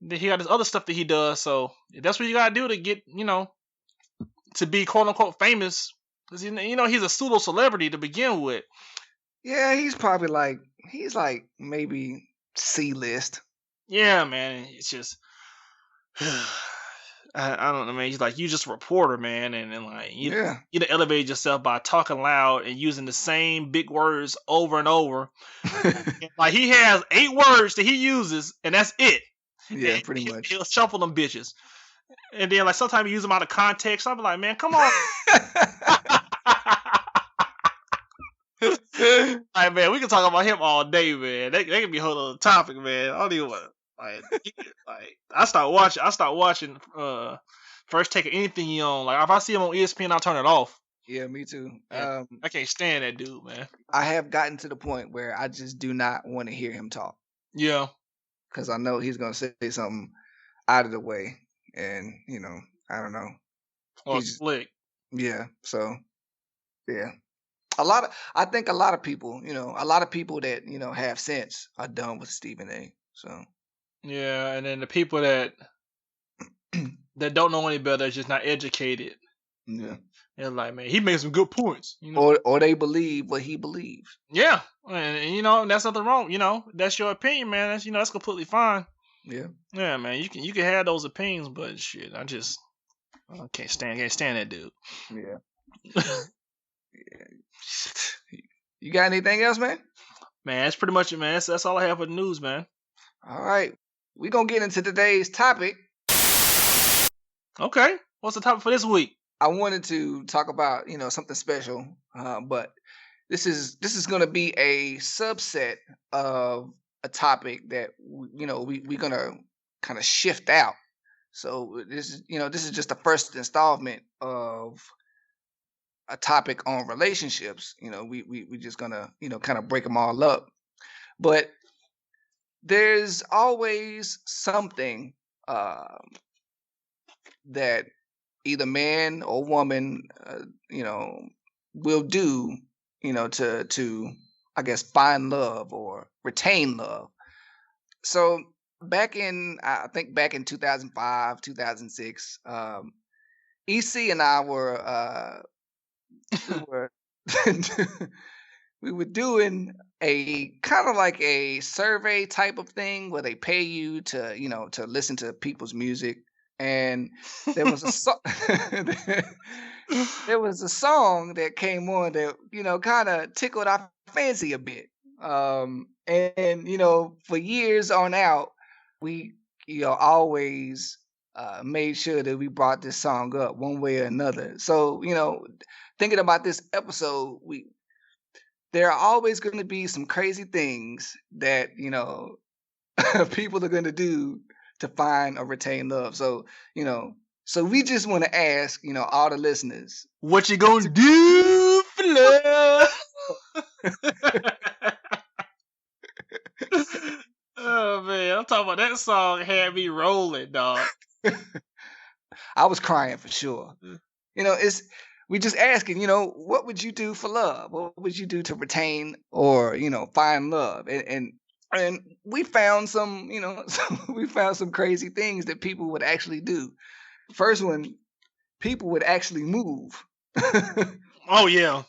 then he got this other stuff that he does. So if that's what you gotta do to get to be quote unquote famous, because he's a pseudo celebrity to begin with. Yeah, he's like maybe C list. Yeah, man. It's just I don't know, man. He's like, you just a reporter, man, and like Yeah. you to elevate yourself by talking loud and using the same big words over and over. Like he has 8 words that he uses, and that's it. Yeah, And pretty much. he'll shuffle them bitches, and then like sometimes he use them out of context. I'm like, man, come on. Like, man, we can talk about him all day, man. They can be a whole other topic, man. I don't even want like I start watching First Take of anything he on. Like if I see him on ESPN, I'll turn it off. Yeah, me too. Man, I can't stand that dude, man. I have gotten to the point where I just do not want to hear him talk, Yeah. because I know he's gonna say something out of the way, and I don't know. Or He's slick. Yeah. So yeah, I think a lot of people that have sense are done with Stephen A. So Yeah, and then the people that don't know any better, is just not educated. yeah, They're like, man, he makes some good points. You know. or they believe what he believes. Yeah, and that's nothing wrong. That's your opinion, man. That's completely fine. Yeah. Yeah, man, you can have those opinions, but shit, I can't stand that dude. Yeah. Yeah. You got anything else, man? Man, that's pretty much it, man. That's all I have for the news, man. All right. We're going to get into today's topic. Okay, what's the topic for this week? I wanted to talk about, something special, but this is going to be a subset of a topic that we're going to kind of shift out. So this is just the first installment of a topic on relationships. We just gonna kind of break them all up, but there's always something that either man or woman will do to I guess find love or retain love. So I think back in 2005 2006, EC and I were we were doing a kind of like a survey type of thing where they pay you to listen to people's music, and there was there was a song that came on that kind of tickled our fancy a bit, and for years on out we always made sure that we brought this song up one way or another. So thinking about this episode, there are always going to be some crazy things that people are going to do to find or retain love. So so we just want to ask all the listeners. What you gonna do for love? Oh man, I'm talking about that song had me rolling, dog. I was crying for sure. It's we just asking, what would you do for love? What would you do to retain or find love? And we found some, we found some crazy things that people would actually do. First one, people would actually move. Oh yeah.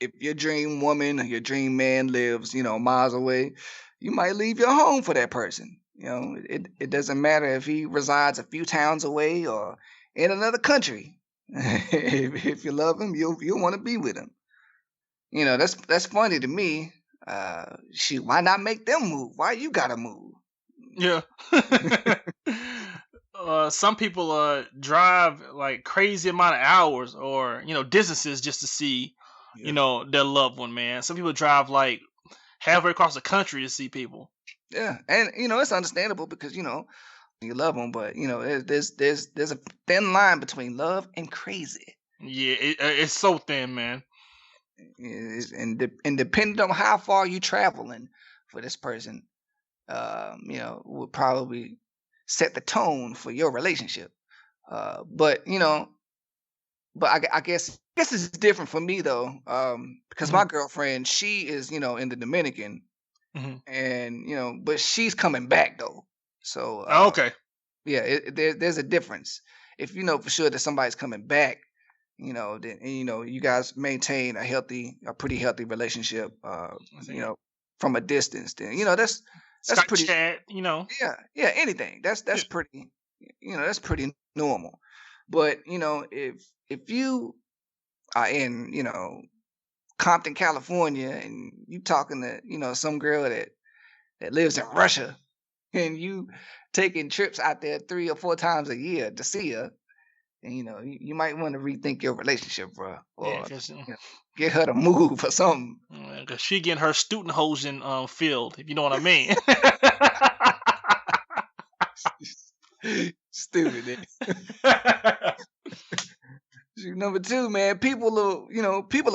If your dream woman or your dream man lives, miles away, you might leave your home for that person. It doesn't matter if he resides a few towns away or in another country. if you love him, you'll want to be with him. That's funny to me. Shoot, why not make them move? Why you gotta move? Yeah. Some people drive like crazy amount of hours or distances just to see their loved one, man. Some people drive like halfway across the country to see people. Yeah, and it's understandable because you love them, but there's a thin line between love and crazy. Yeah, it's so thin, man. And depending on how far you traveling for this person, will probably set the tone for your relationship. But I guess it's different for me though, because my girlfriend, she is in the Dominican, and but she's coming back though. So okay, yeah, there's a difference. If you know for sure that somebody's coming back, then you guys maintain a pretty healthy relationship, from a distance. Then that's Skype pretty. chat, Yeah, anything. That's pretty. That's pretty normal. But if you are in Compton, California, and you talking to some girl that lives in Russia, and you taking trips out there 3 or 4 times a year to see her, and you might want to rethink your relationship, bro, or get her to move or something. Cause she getting her Stutenhosen filled, if you know what I mean. Stupid. Number 2, man, people will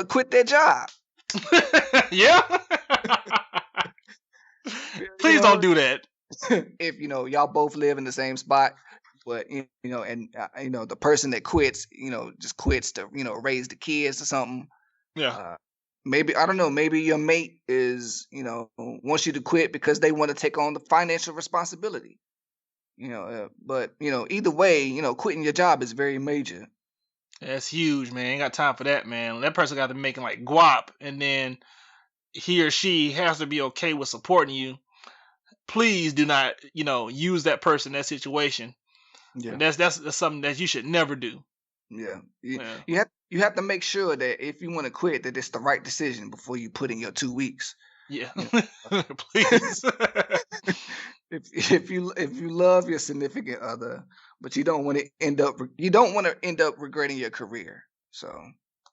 quit their job. Yeah. Please don't do that. If y'all both live in the same spot, but and the person that quits, just quits to raise the kids or something. Yeah. Maybe I don't know. Maybe your mate is wants you to quit because they want to take on the financial responsibility. But either way, quitting your job is very major. That's huge, man. Ain't got time for that, man. That person got to be making like guap, and then he or she has to be okay with supporting you. Please do not, use that person in that situation. Yeah, that's something that you should never do. Yeah, you have to make sure that if you want to quit, that it's the right decision before you put in your 2 weeks. Yeah, please. If you love your significant other, but you don't want to end up regretting your career. So.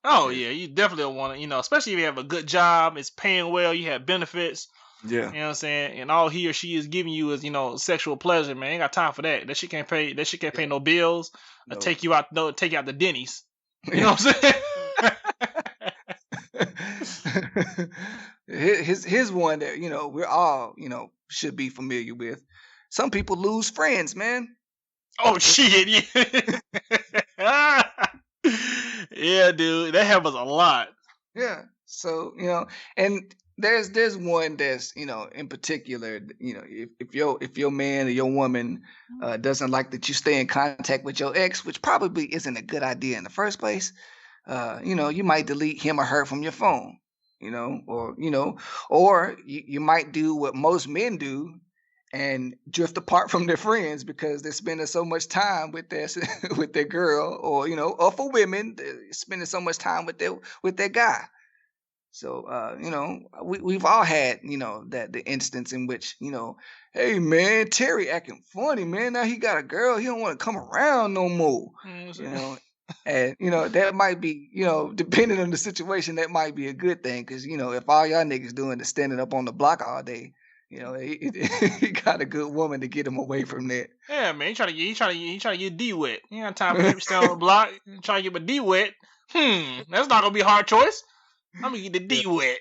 Oh yeah, you definitely don't want to, especially if you have a good job, it's paying well, you have benefits. Yeah. You know what I'm saying? And all he or she is giving you is, sexual pleasure, man. Ain't got time for that. That shit can't pay no bills. No. Take you out the Denny's. You know what I'm saying? Here's one that, we're all, should be familiar with. Some people lose friends, man. Oh shit, yeah. Yeah, dude. That happens a lot. Yeah. So, and there's one that's in particular, if your man or your woman doesn't like that you stay in contact with your ex, which probably isn't a good idea in the first place, you might delete him or her from your phone, or you might do what most men do and drift apart from their friends because they're spending so much time with their girl, or for women, they're spending so much time with their guy. So, we've all had, that the instance in which, hey man, Terry acting funny, man. Now he got a girl. He don't want to come around no more. And that might be, depending on the situation, that might be a good thing. Because if all y'all niggas doing is standing up on the block all day, he got a good woman to get him away from that. Yeah, man, he trying to get D wet. He ain't got time for him to stand on the block. He trying to get my D wet. That's not gonna be a hard choice. I'm gonna get the D wet.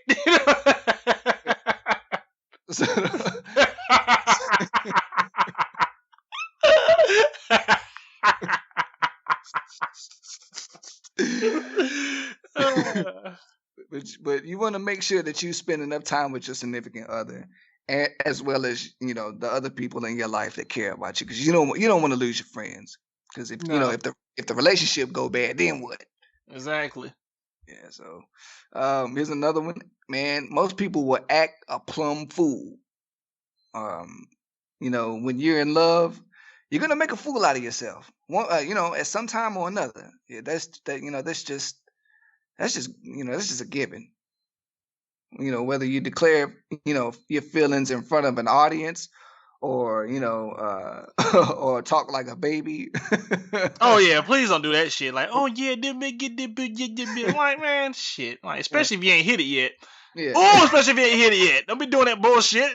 But you want to make sure that you spend enough time with your significant other, as well as the other people in your life that care about you, because you don't want to lose your friends. Because if if the relationship go bad, then what? Exactly. Yeah. So here's another one, man. Most people will act a plumb fool. When you're in love, you're gonna make a fool out of yourself. At some time or another. Yeah, that's just a given. Whether you declare, your feelings in front of an audience, or or talk like a baby. Oh yeah, please don't do that shit. Like, oh yeah, like, man, shit. Like, especially if you ain't hit it yet. Yeah. Oh, especially if you ain't hit it yet. Don't be doing that bullshit.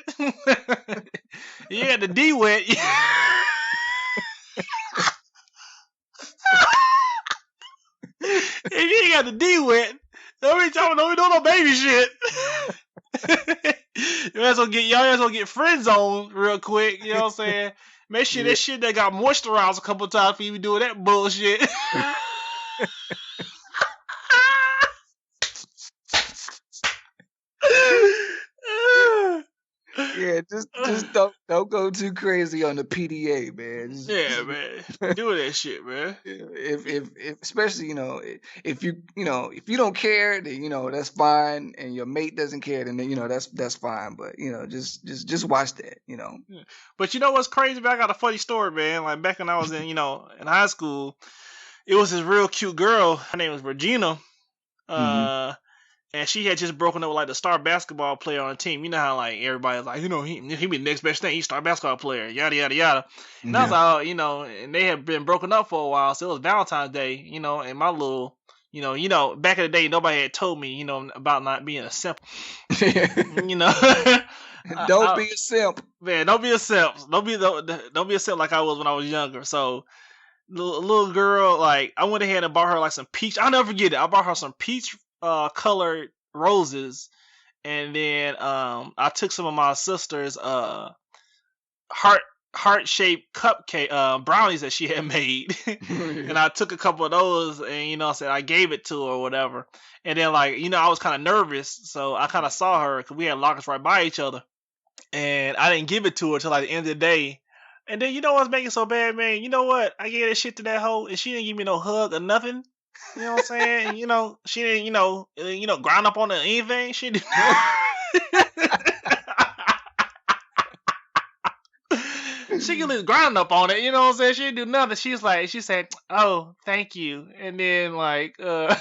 You got the D wet. If you ain't got the D wet, don't be doing no baby shit. Y'all ass gonna get friend zoned real quick. You know what I'm saying? Make sure that shit that got moisturized a couple times for you be doing that bullshit. Yeah, just don't go too crazy on the PDA, man. Yeah, man. Do that shit, man. If especially if you don't care, then that's fine, and your mate doesn't care, then that's fine. But just watch that. Yeah. But you know what's crazy? I got a funny story, man. Like back when I was in in high school, it was this real cute girl. Her name was Regina. And she had just broken up with like the star basketball player on the team. You know how like everybody's like, he be the next best thing. He's star basketball player, yada yada yada. And I was like, and they had been broken up for a while, so it was Valentine's Day, and my little, back in the day, nobody had told me, about not being a simp. Don't be a simp, man. Don't be a simp. Don't be a simp like I was when I was younger. So, little girl, like I went ahead and bought her like some peach. I'll never forget it. I bought her some peach colored roses, and then I took some of my sister's heart-shaped cupcake brownies that she had made, and I took a couple of those, and I said I gave it to her or whatever. And then like I was kind of nervous, so I kind of saw her because we had lockers right by each other, and I didn't give it to her till like the end of the day. And then what's making it so bad, man? You know what? I gave that shit to that hoe, and she didn't give me no hug or nothing. You know what I'm saying? She didn't, grind up on it or anything. She didn't. She can at least grind up on it. You know what I'm saying? She didn't do nothing. She said, "Oh, thank you." And then like, for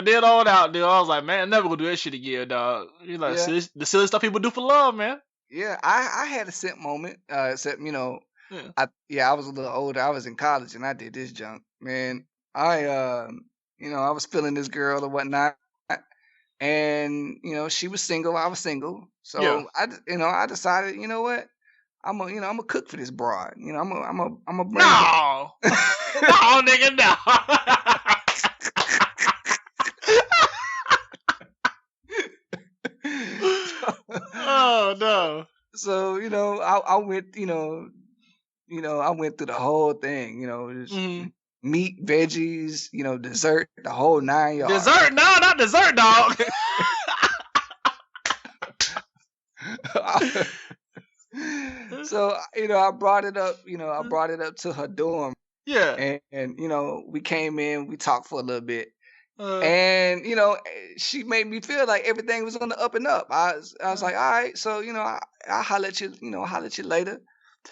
then on out, dude, I was like, man, I'm never gonna do that shit again, dog. You like the silly stuff people do for love, man. Yeah, I had a simp moment. Except I was a little older. I was in college and I did this junk, man. I was feeling this girl or whatnot, and she was single, I was single, so I decided, what, I'm gonna cook for this broad, I'm gonna bring no, no, nigga, no. Oh no. So I went, I went through the whole thing, just. Meat, veggies, dessert, the whole 9 yards. Dessert? No, not dessert, dog. So, I brought it up, to her dorm. Yeah. And we came in, we talked for a little bit. And, she made me feel like everything was on the up and up. I was like, all right, so, I'll holler at you, later.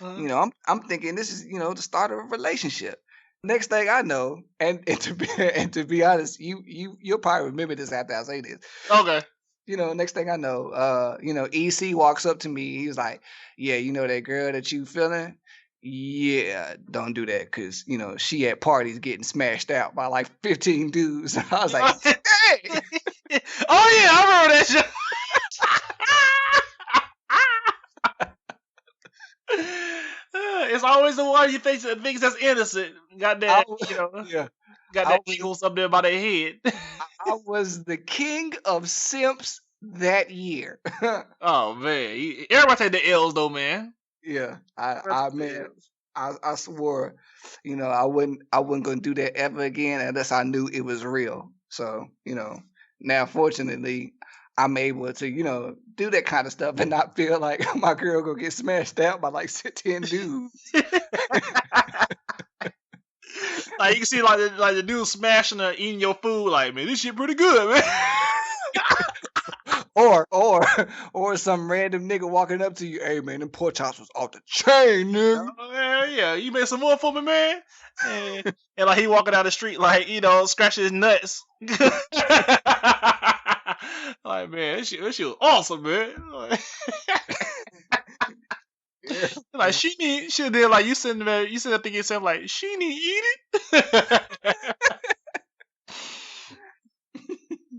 I'm thinking this is, the start of a relationship. Next thing I know, and to be honest, you'll probably remember this after I say this. Okay. Next thing I know, EC walks up to me. He's like, "Yeah, that girl that you feeling? yeah, don't do that because she at parties getting smashed out by like 15 dudes. I was like, Oh hey, yeah, I remember that shit. It's always the one you think thinks that's innocent. Got I that, was, yeah, got I that was jingles up there by their head. I was the king of simps that year. Oh man, everybody take the L's though, man. Yeah, Everybody take the man, L's. I swore, I wasn't gonna do that ever again unless I knew it was real. So, now fortunately, I'm able to, do that kind of stuff and not feel like my girl gonna get smashed out by like 10 dudes. Like you can see like the dude smashing or eating your food. Like, man, this shit pretty good, man. Or some random nigga walking up to you, hey man, them pork chops was off the chain, nigga. Oh, yeah, you made some more for me, man. And like he walking down the street, like scratching his nuts. Like, man, this shit was awesome, man. Like she did like you sitting there thinking yourself like she need to eat it.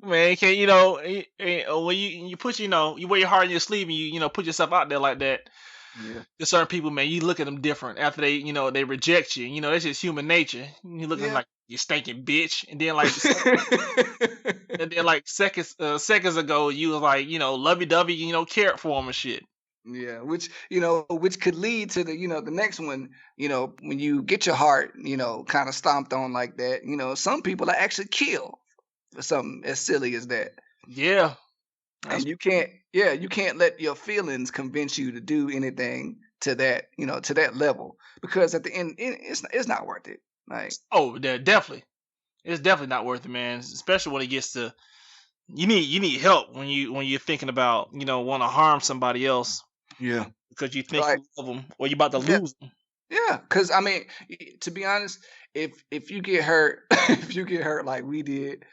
Man, can when you put you wear your heart in your sleeve and you put yourself out there like that. Yeah. There's certain people, man, you look at them different after they reject you. That's just human nature. You look at them Yeah. like you stinking bitch, and then like seconds ago you was like lovey dovey, cared for them and shit. Yeah, which could lead to the next one, when you get your heart, kind of stomped on like that, some people are actually kill for something as silly as that. Yeah, And you can't let your feelings convince you to do anything to that, to that level, because at the end it's not worth it. Like, definitely, it's definitely not worth it, man. Especially when it gets to you need help when you're thinking about want to harm somebody else. yeah. Because you think Right. you love them or you about to Yeah. lose them. Yeah, because I mean, to be honest, if you get hurt, if you get hurt like we did,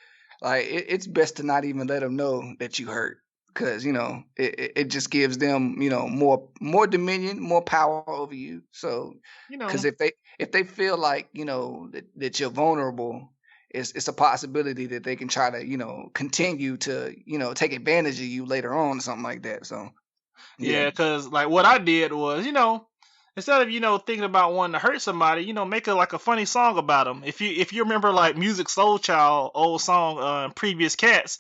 like it's best to not even let them know that you hurt, because it just gives them more dominion, more power over you. So, because if they feel like that you're vulnerable, it's a possibility that they can try to continue to take advantage of you later on or something like that. So Yeah, because like what I did was, instead of thinking about wanting to hurt somebody, make a funny song about them. If you remember like Music Soul Child old song, Previous Cats,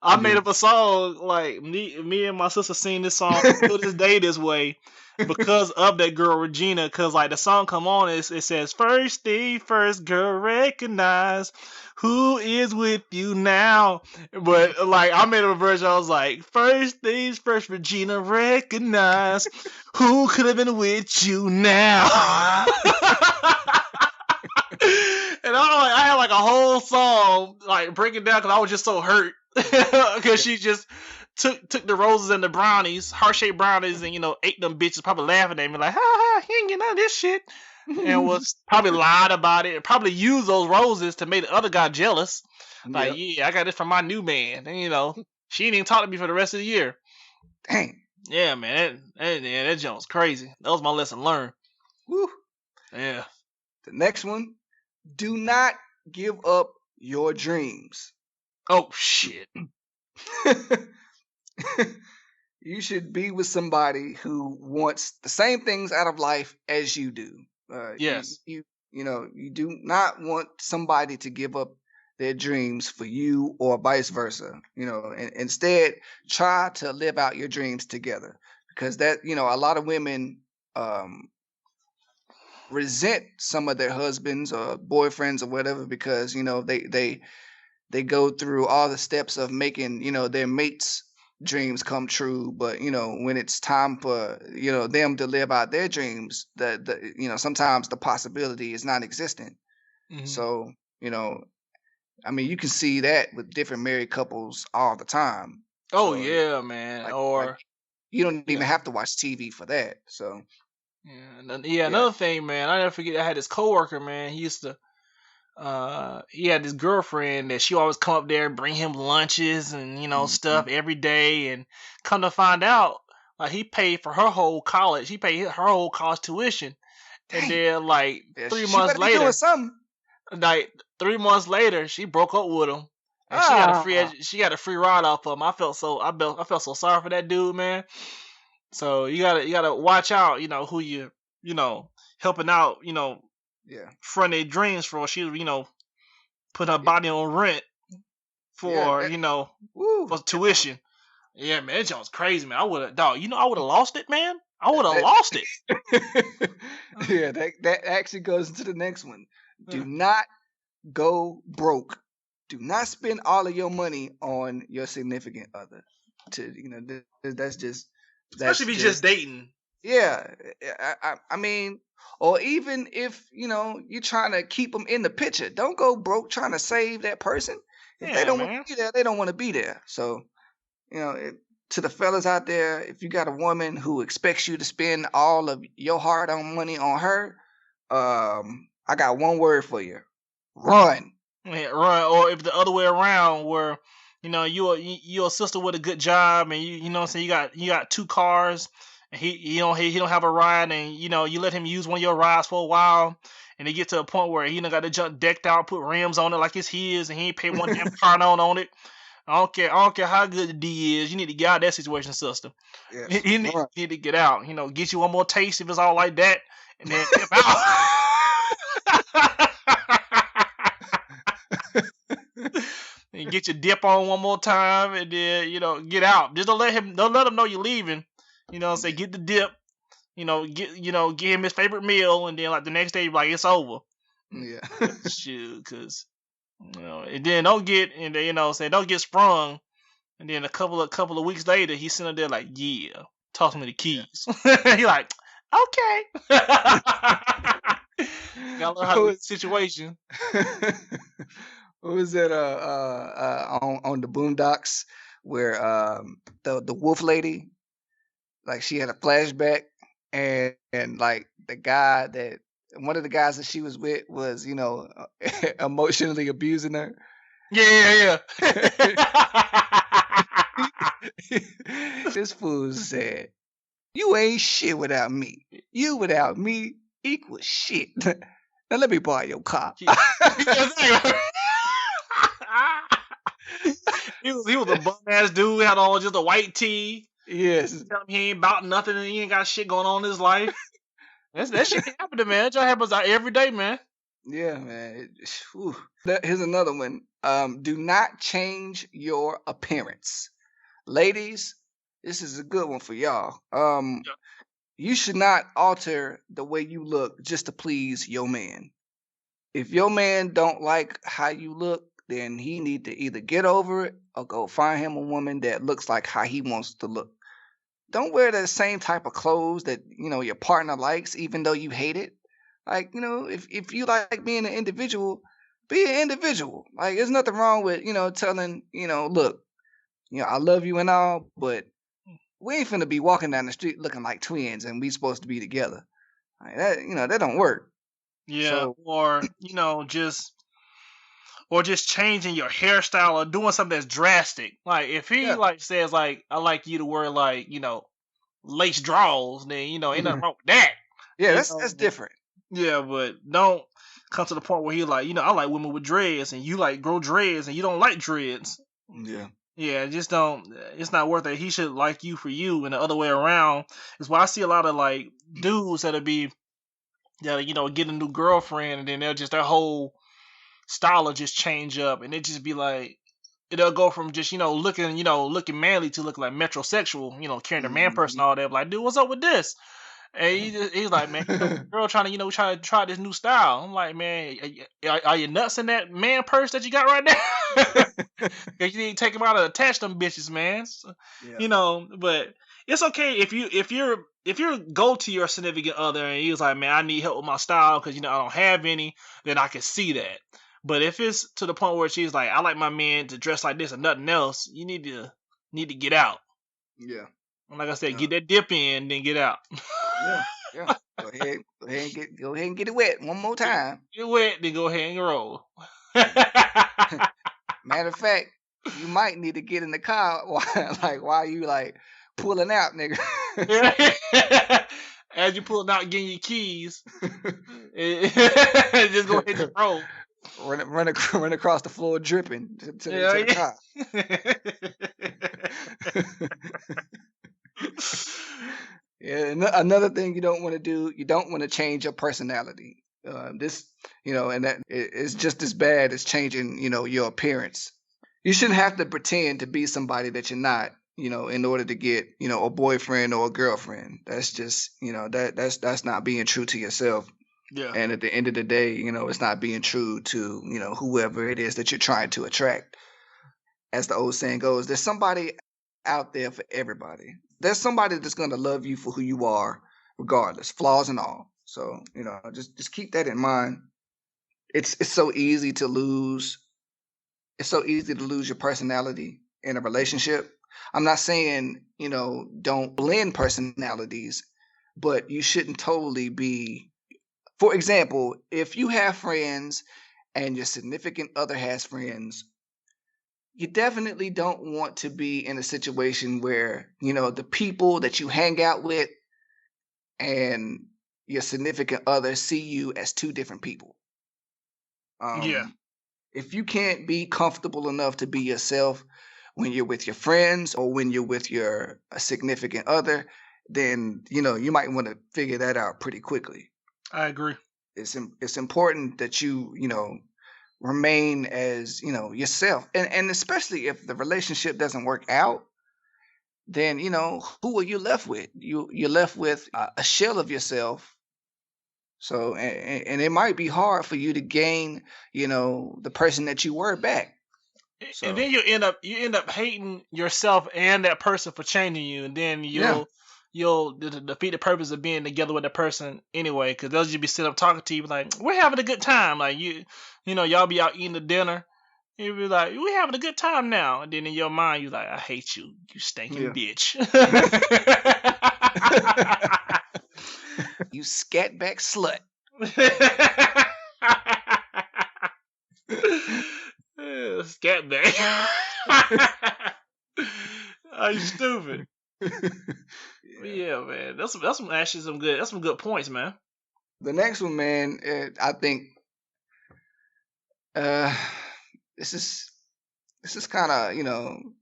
I made up a song like me and my sister sing this song to this day this way because of that girl Regina. Because like the song come on, it says first thing first, girl, recognize who is with you now. But like I made a version. I was like, first things first, Regina, recognize who could have been with you now. And I had like a whole song like breaking down because I was just so hurt because she just took the roses and the brownies, heart-shaped brownies, and ate them bitches, probably laughing at me like, ha ha, he ain't getting none of this shit, and was probably lied about it, and probably used those roses to make the other guy jealous. Like, yeah, I got this from my new man, and she didn't even talk to me for the rest of the year. Dang. Yeah, man, that junk was crazy. That was my lesson learned. Woo. Yeah. The next one, do not give up your dreams. Oh shit. You should be with somebody who wants the same things out of life as you do. Yes. You do not want somebody to give up their dreams for you or vice versa. And instead try to live out your dreams together, because that a lot of women resent some of their husbands or boyfriends or whatever, because they go through all the steps of making their mates dreams come true, but when it's time for them to live out their dreams, the sometimes the possibility is non-existent. Mhm. So I mean, you can see that with different married couples all the time. Oh So, yeah, man. like, you don't even have to watch TV for that. So Yeah, another thing, man, I never forget. I had this coworker, man. He used to, he had this girlfriend that she always come up there and bring him lunches and stuff every day. And come to find out, like he paid for her whole college. He paid her whole college tuition, And then like Yeah, 3 she months better be doing later, something. like 3 months later, she broke up with him. And she got a free ride off of him. I felt so sorry for that dude, man. So you gotta watch out, who you helping out, Yeah. front their dreams for. She, put her body on rent for, Woo. for tuition. Yeah, man, that junk was crazy, man. I would have, dog. I would have lost it, man. I would have That- lost it. Yeah, that actually goes into the next one. Do not go broke. Do not spend all of your money on your significant other. That's just Especially if you're just dating. yeah. I mean, or even if you're trying to keep them in the picture, don't go broke trying to save that person. If they don't want to be there, they don't want to be there. So to the fellas out there, if you got a woman who expects you to spend all of your hard-earned money on her, I got one word for you: run. Yeah, right. Or if the other way around, where you're a sister with a good job, and you know what I'm saying, you got 2 cars, and he don't have a ride, and you let him use one of your rides for a while, and they get to a point where he got the junk decked out, put rims on it like it's his, and he ain't pay one damn car note on it. I don't care how good the D is. You need to get out of that situation, sister. Yes, You need to get out. Get you one more taste if it's all like that, and then get out. And get your dip on one more time, and then get out. Just don't let him know you're leaving. Say get the dip. Get him his favorite meal, and then like the next day you're like, it's over. Yeah. Shoot, cause and then don't get don't get sprung, and then a couple of weeks later he's sitting there like, yeah, toss me the keys. He like, okay. Gotta learn how to read the situation. What was that on the Boondocks where the wolf lady, like, she had a flashback, and like one of the guys that she was with was emotionally abusing her. Yeah. This fool said, "You ain't shit without me. You without me equals shit. Now let me borrow your car." He was a bum ass dude. Had on just a white tee. Yes. Tell him he ain't about nothing, and he ain't got shit going on in his life. That shit happening, man. That happens out every day, man. Yeah, man. Here's another one. Do not change your appearance. Ladies, this is a good one for y'all. You should not alter the way you look just to please your man. If your man don't like how you look, then he need to either get over it or go find him a woman that looks like how he wants to look. Don't wear the same type of clothes that your partner likes, even though you hate it. Like, if you like being an individual, be an individual. Like, there's nothing wrong with telling look, I love you and all, but we ain't finna be walking down the street looking like twins and we supposed to be together. Like, that don't work. Yeah, So, or just changing your hairstyle or doing something that's drastic. Like if he says like, I like you to wear like lace drawers, then ain't nothing wrong with that. Yeah, that's different. Yeah, but don't come to the point where he like, I like women with dreads, and you like grow dreads, and you don't like dreads. Yeah. Yeah, just don't. It's not worth it. He should like you for you, and the other way around. Is why I see a lot of like dudes get a new girlfriend, and then their whole style will just change up, and it just be like, it'll go from just looking manly to looking like metrosexual, carrying the man person, all that. Like, dude, what's up with this? And he's like, man, girl trying to try this new style. I'm like, man, are you nuts in that man purse that you got right now? Cause you need to take them out and attach them bitches, man. So, but it's okay if you go to your significant other and he's like, man, I need help with my style because I don't have any, then I can see that. But if it's to the point where she's like, I like my man to dress like this and nothing else, you need to get out. Yeah. And like I said, get that dip in, then get out. Yeah. Go ahead and get it wet one more time. Get wet, then go ahead and roll. Matter of fact, you might need to get in the car while you like pulling out, nigga. as you pulling out, getting your keys, just go hit the road. Run across the floor dripping to the car. Yeah, another thing you don't want to do, you don't want to change your personality. This, and that it's just as bad as changing, your appearance. You shouldn't have to pretend to be somebody that you're not, in order to get, a boyfriend or a girlfriend. That's just, that's not being true to yourself. Yeah. And at the end of the day, it's not being true to, whoever it is that you're trying to attract. As the old saying goes, there's somebody out there for everybody. There's somebody that's going to love you for who you are, regardless, flaws and all. So, just keep that in mind. It's so easy to lose. It's so easy to lose your personality in a relationship. I'm not saying, don't blend personalities, but you shouldn't totally be. For example, if you have friends and your significant other has friends, you definitely don't want to be in a situation where, the people that you hang out with and your significant other see you as two different people. Yeah. If you can't be comfortable enough to be yourself when you're with your friends or when you're with your significant other, then, you might want to figure that out pretty quickly. I agree. It's important that you, remain as, yourself. And especially if the relationship doesn't work out, then, who are you left with? You're left with a shell of yourself. So, and it might be hard for you to gain, the person that you were back. So, and then you end up hating yourself and that person for changing you, and then you'll defeat the purpose of being together with that person anyway, because they'll just be sitting up talking to you like, we're having a good time, like y'all be out eating the dinner, you'll be like, we're having a good time now, and then in your mind you're like, I hate you, you stinking bitch. You scatback slut. Scatback. Are you stupid? Yeah, man. That's some good points, man. The next one, man, I think this is kind of,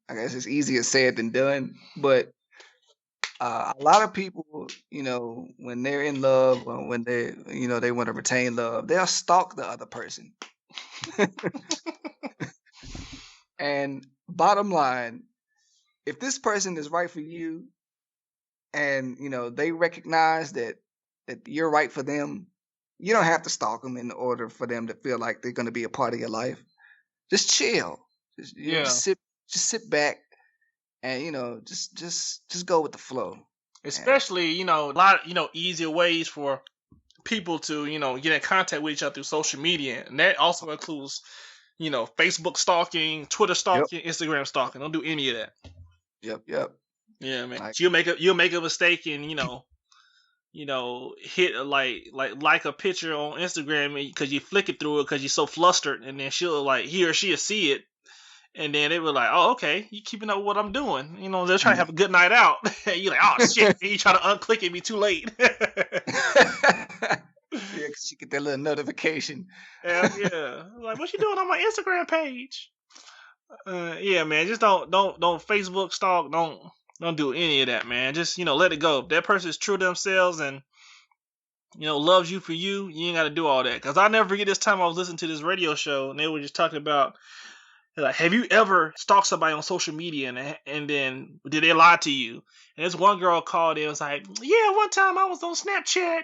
I guess it's easier said than done, but a lot of people, when they're in love or when they, they want to retain love, they'll stalk the other person. And bottom line, if this person is right for you and, they recognize that you're right for them, you don't have to stalk them in order for them to feel like they're going to be a part of your life. Just chill. Just sit back and, just go with the flow. Especially, a lot of, easier ways for people to, get in contact with each other through social media. And that also includes, Facebook stalking, Twitter stalking, Instagram stalking. Don't do any of that. Yep. Yeah, man. Like, you'll make a mistake and, hit like a picture on Instagram because you flick it through it because you're so flustered, and then he or she'll see it. And then they were like, oh, okay, you keeping up with what I'm doing. They're trying to have a good night out. You're like, oh, shit. And you try to unclick it, be too late. Yeah, because you get that little notification. Yeah. Like, what you doing on my Instagram page? Yeah, man, just don't Facebook stalk. Don't do any of that, man. Just, let it go. If that person is true to themselves and, loves you for you, you ain't got to do all that. Because I'll never forget this time I was listening to this radio show, and they were just talking about, like, have you ever stalked somebody on social media and then did they lie to you? And this one girl called in and was like, yeah, one time I was on Snapchat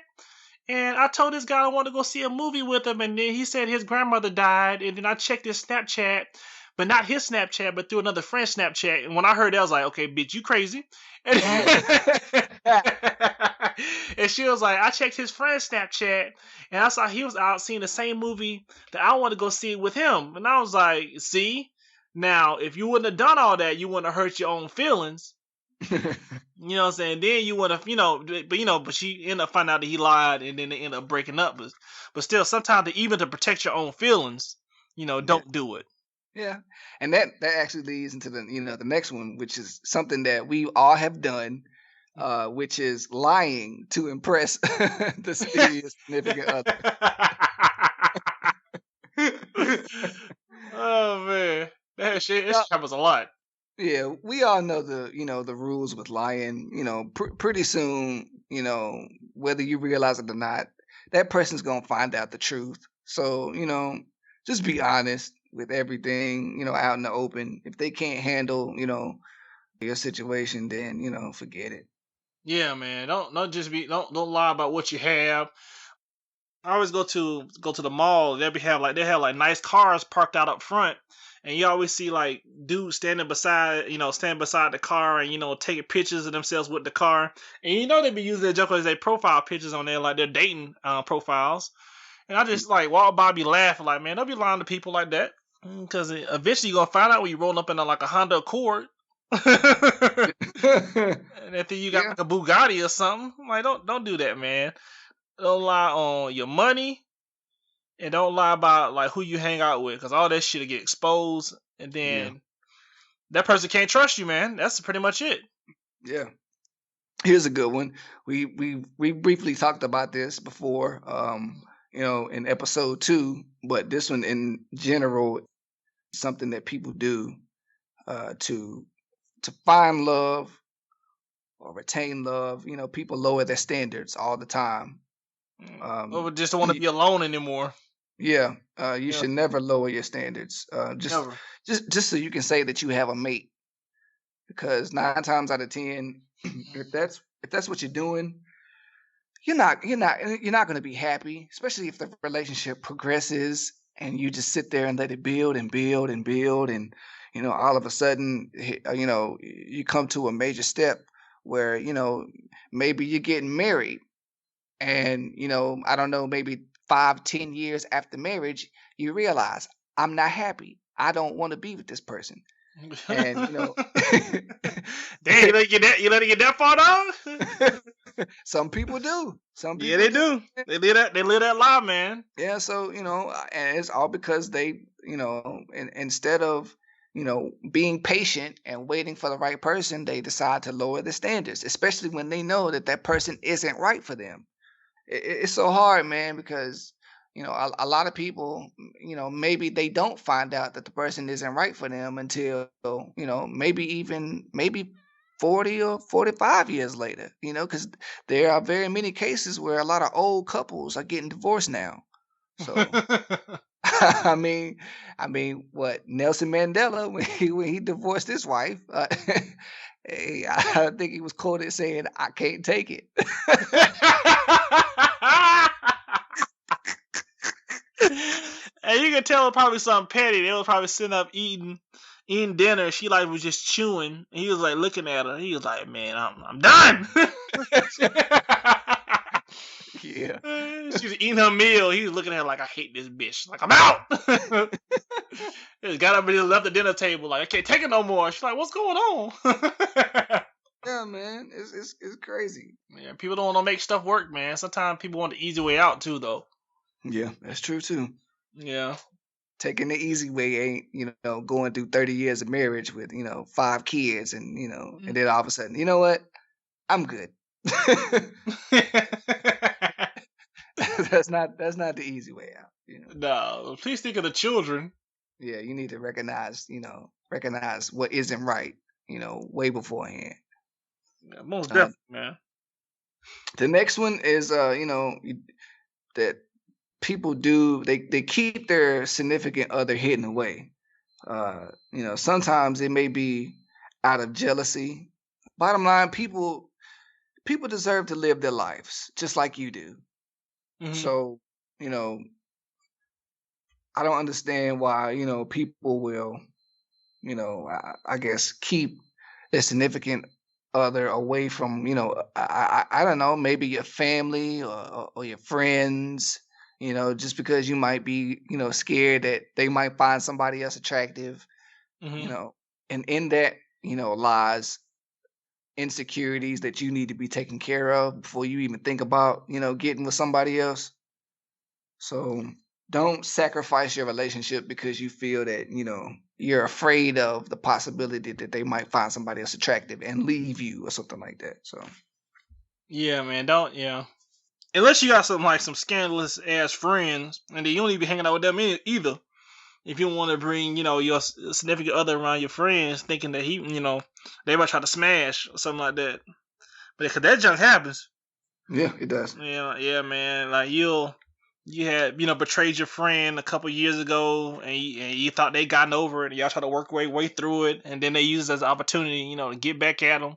and I told this guy I wanted to go see a movie with him, and then he said his grandmother died, and then I checked his Snapchat, but not his Snapchat, but through another friend's Snapchat. And when I heard that, I was like, okay, bitch, you crazy. And she was like, I checked his friend's Snapchat, and I saw he was out seeing the same movie that I want to go see with him. And I was like, see? Now, if you wouldn't have done all that, you wouldn't have hurt your own feelings. You know what I'm saying? Then you would have, but she ended up finding out that he lied, and then they ended up breaking up. But still, sometimes even to protect your own feelings, don't do it. Yeah, and that actually leads into the the next one, which is something that we all have done. which is lying to impress your significant other. Oh man, that shit Yeah, happens a lot. yeah, we all know the rules with lying. Pretty soon, whether you realize it or not, that person's gonna find out the truth. So, just be honest with everything, out in the open. If they can't handle, your situation, then, forget it. Yeah, man. Don't just be don't lie about what you have. I always go to the mall. They have like nice cars parked out up front, and you always see like dudes standing beside the car, and taking pictures of themselves with the car, and they be using their junk as their profile pictures on there, like their dating profiles. And I just like walk by, be laughing like, man, don't be lying to people like that, because eventually you're gonna find out when you roll up in like a Honda Accord. And if you got Yeah, like a Bugatti or something, like don't do that, man. Don't lie on your money, and don't lie about like who you hang out with, because all that shit will get exposed, and yeah, then that person can't trust you, man. That's pretty much it. yeah. Here's a good one. We briefly talked about this before, in episode 2, but this one in general is something that people do to find love or retain love. People lower their standards all the time. Or Um, just don't want to y- be alone anymore. yeah, you Yeah, should never lower your standards. never. Just so you can say that you have a mate, because 9 times out of 10, if that's what you're doing, you're not going to be happy, especially if the relationship progresses and you just sit there and let it build and build and build, and all of a sudden, you come to a major step where maybe you're getting married, and I don't know, maybe 5-10 years after marriage, you realize, I'm not happy, I don't want to be with this person. And Damn, you let it get that far, dog? some people do, some Yeah, people they do. do. They live that lie, man. Yeah, so and it's all because they, instead of being patient and waiting for the right person, they decide to lower the standards, especially when they know that that person isn't right for them. It's so hard, man, because a lot of people, maybe they don't find out that the person isn't right for them until maybe 40 or 45 years later, because there are very many cases where a lot of old couples are getting divorced now. So I mean, what Nelson Mandela, when he divorced his wife, I think he was quoted saying, "I can't take it." And you can tell it probably something petty. They was probably sitting up eating dinner. She like was just chewing. And he was like looking at her. He was like, "Man, I'm done." Yeah. She was eating her meal. He was looking at her like, "I hate this bitch. Like, I'm out." He just got up and just left the dinner table. Like, I can't take it no more. She's like, "What's going on?" Yeah, man, it's crazy. Man, people don't want to make stuff work, man. Sometimes people want the easy way out too, though. Yeah, that's true too. Yeah. Taking the easy way ain't, going through 30 years of marriage with, 5 kids, and and then all of a sudden, you know what? I'm good. That's not the easy way out. No, please think of the children. Yeah, you need to recognize what isn't right, way beforehand. Yeah, most Uh, definitely, man. the next one is, that people do, they keep their significant other hidden away. Sometimes it may be out of jealousy. Bottom line, people deserve to live their lives just like you do. Hmm. So, I don't understand why, people will, I guess, keep their significant other away from, I don't know, maybe your family, or your friends, just because you might be, scared that they might find somebody else attractive, you Hmm. know, and in that, lies insecurities that you need to be taken care of before you even think about, getting with somebody else. So, don't sacrifice your relationship because you feel that, you're afraid of the possibility that they might find somebody else attractive and leave you or something like that. So, Yeah, man. Don't unless you got some scandalous ass friends, and then you don't even be hanging out with them either. If you want to bring your significant other around your friends, thinking that they might try to smash or something like that. But because that junk happens. yeah, it does. Yeah, man. Like you had betrayed your friend a couple years ago, and you thought they gotten over it, and y'all try to work way through it, and then they use it as an opportunity, to get back at them.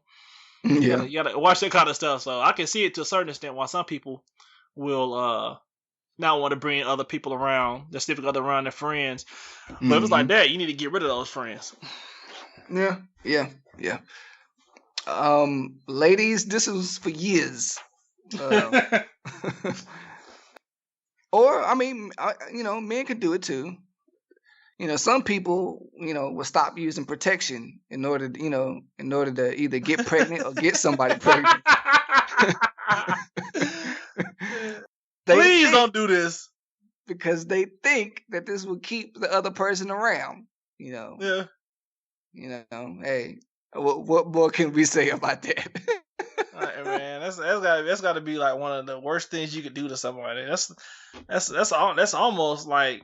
Yeah. You gotta watch that kind of stuff. So I can see it to a certain extent why some people will not want to bring other people around, their significant other around their friends. But if it's like that, you need to get rid of those friends. Yeah. Ladies, this is for years. Or I mean, men could do it too. Some people, will stop using protection in order to either get pregnant or get somebody pregnant. Please don't do this. Because they think that this will keep the other person around. Yeah. Hey, what more can we say about that? Right, man, that's got to be like one of the worst things you could do to somebody. That's almost like,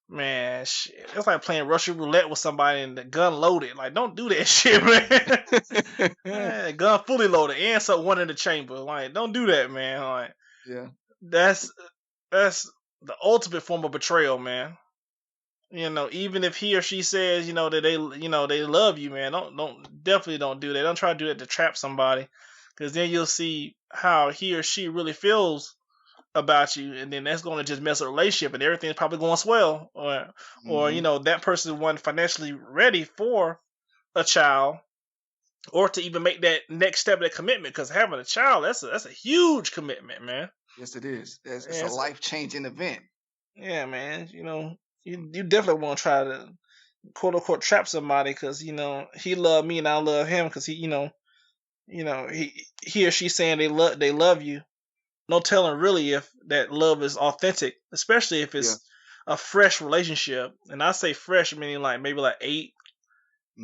man, shit. It's like playing Russian roulette with somebody and the gun loaded. Like, don't do that shit, man. Man, gun fully loaded and so one in the chamber. Like, don't do that, man. Like, yeah, that's the ultimate form of betrayal, man. Even if he or she says, that they love you, man, definitely don't do that. Don't try to do that to trap somebody, because then you'll see how he or she really feels about you, and then that's going to just mess up a relationship, and everything's probably going swell, or that person wasn't financially ready for a child, or to even make that next step of that commitment. Because having a child, that's a huge commitment, man. Yes, it is. It's a life-changing event. Yeah, man. You definitely want to try to quote unquote trap somebody because he loved me and I love him because he or she saying they love you. No telling really if that love is authentic, especially if it's a fresh relationship. And I say fresh meaning like maybe like 8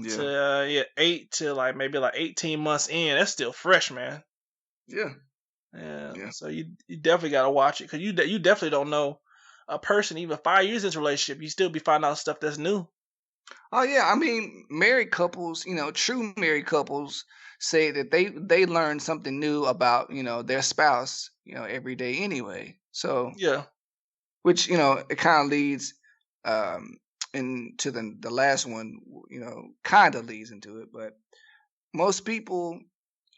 to like maybe like 18 months in. That's still fresh, man. Yeah. So you definitely got to watch it because you definitely don't know a person even 5 years into a relationship. You still be finding out stuff that's new. Oh yeah, I mean, married couples, true married couples say that they learn something new about their spouse every day anyway. So yeah, which it kind of leads into the last one, kind of leads into it, but most people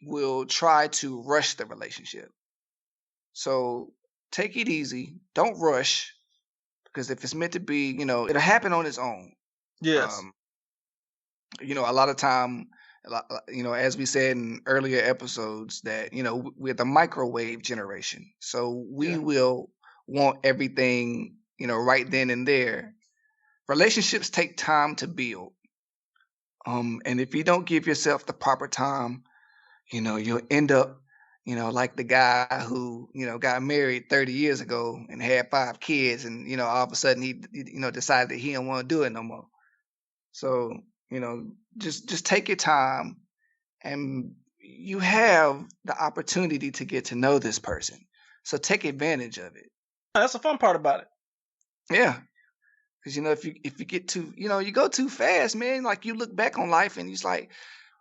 will try to rush the relationship. So take it easy, don't rush, because if it's meant to be, it'll happen on its own. Yes. A lot of time, as we said in earlier episodes, that we're the microwave generation, so we will want everything right then and there. Relationships take time to build, and if you don't give yourself the proper time, you'll end up like the guy who got married 30 years ago and had 5 kids, and all of a sudden he decided that he don't want to do it no more. So just take your time, and you have the opportunity to get to know this person. So take advantage of it. That's the fun part about it. Yeah, because if you get too you go too fast, man. Like you look back on life and it's like,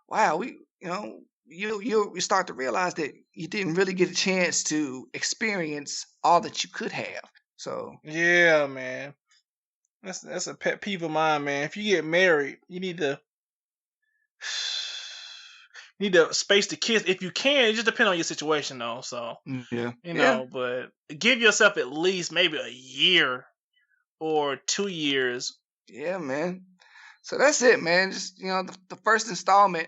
wow, you start to realize that you didn't really get a chance to experience all that you could have. So yeah, man. That's a pet peeve of mine, man. If you get married, you need to space the kids if you can. It just depends on your situation, though. So but give yourself at least maybe a year or 2 years. Yeah, man. So that's it, man. Just the first installment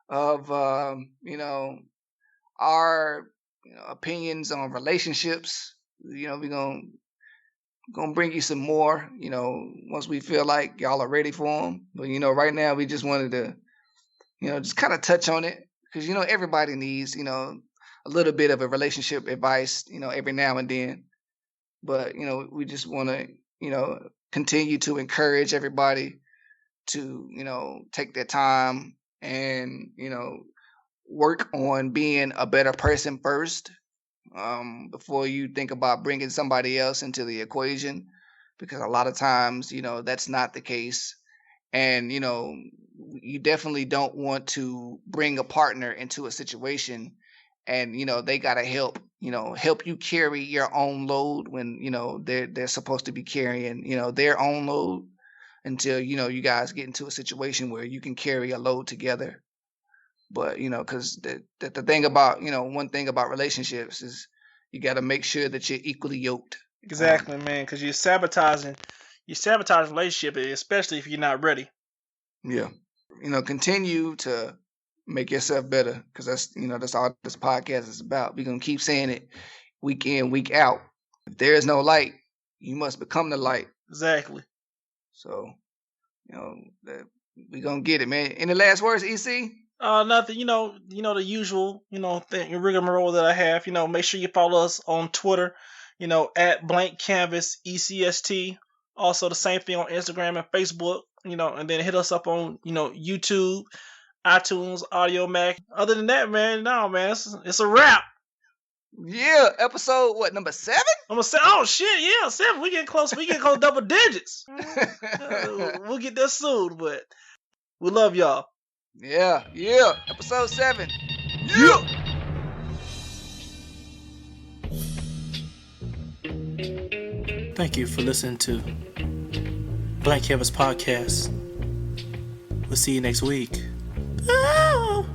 of our opinions on relationships. We're gonna bring you some more, once we feel like y'all are ready for them. But right now we just wanted to, just kind of touch on it because everybody needs, a little bit of a relationship advice, every now and then. But we just want to continue to encourage everybody to take their time and work on being a better person first, before you think about bringing somebody else into the equation, because a lot of times that's not the case. And you definitely don't want to bring a partner into a situation and they got to help you carry your own load when they're supposed to be carrying their own load, until you guys get into a situation where you can carry a load together. But because the thing about one thing about relationships is you got to make sure that you're equally yoked. Exactly, man, because you're sabotaging relationship, especially if you're not ready. Yeah. Continue to make yourself better, because that's all this podcast is about. We're gonna keep saying it week in, week out. If there is no light, you must become the light. Exactly. So, we gonna get it, man. Any last words, EC? Nothing. The usual, thing, rigmarole that I have. Make sure you follow us on Twitter. At Blank Canvas ECST. Also, the same thing on Instagram and Facebook. And then hit us up on YouTube, iTunes, Audio Mac. Other than that, man, it's a wrap. Yeah, episode what, number 7? I'm gonna say, oh shit, yeah, 7. We getting close. We getting close double digits. We'll get there soon, but we love y'all. Yeah, episode 7. Yeah. Thank you for listening to Blank Canvas Podcast. We'll see you next week. Oh.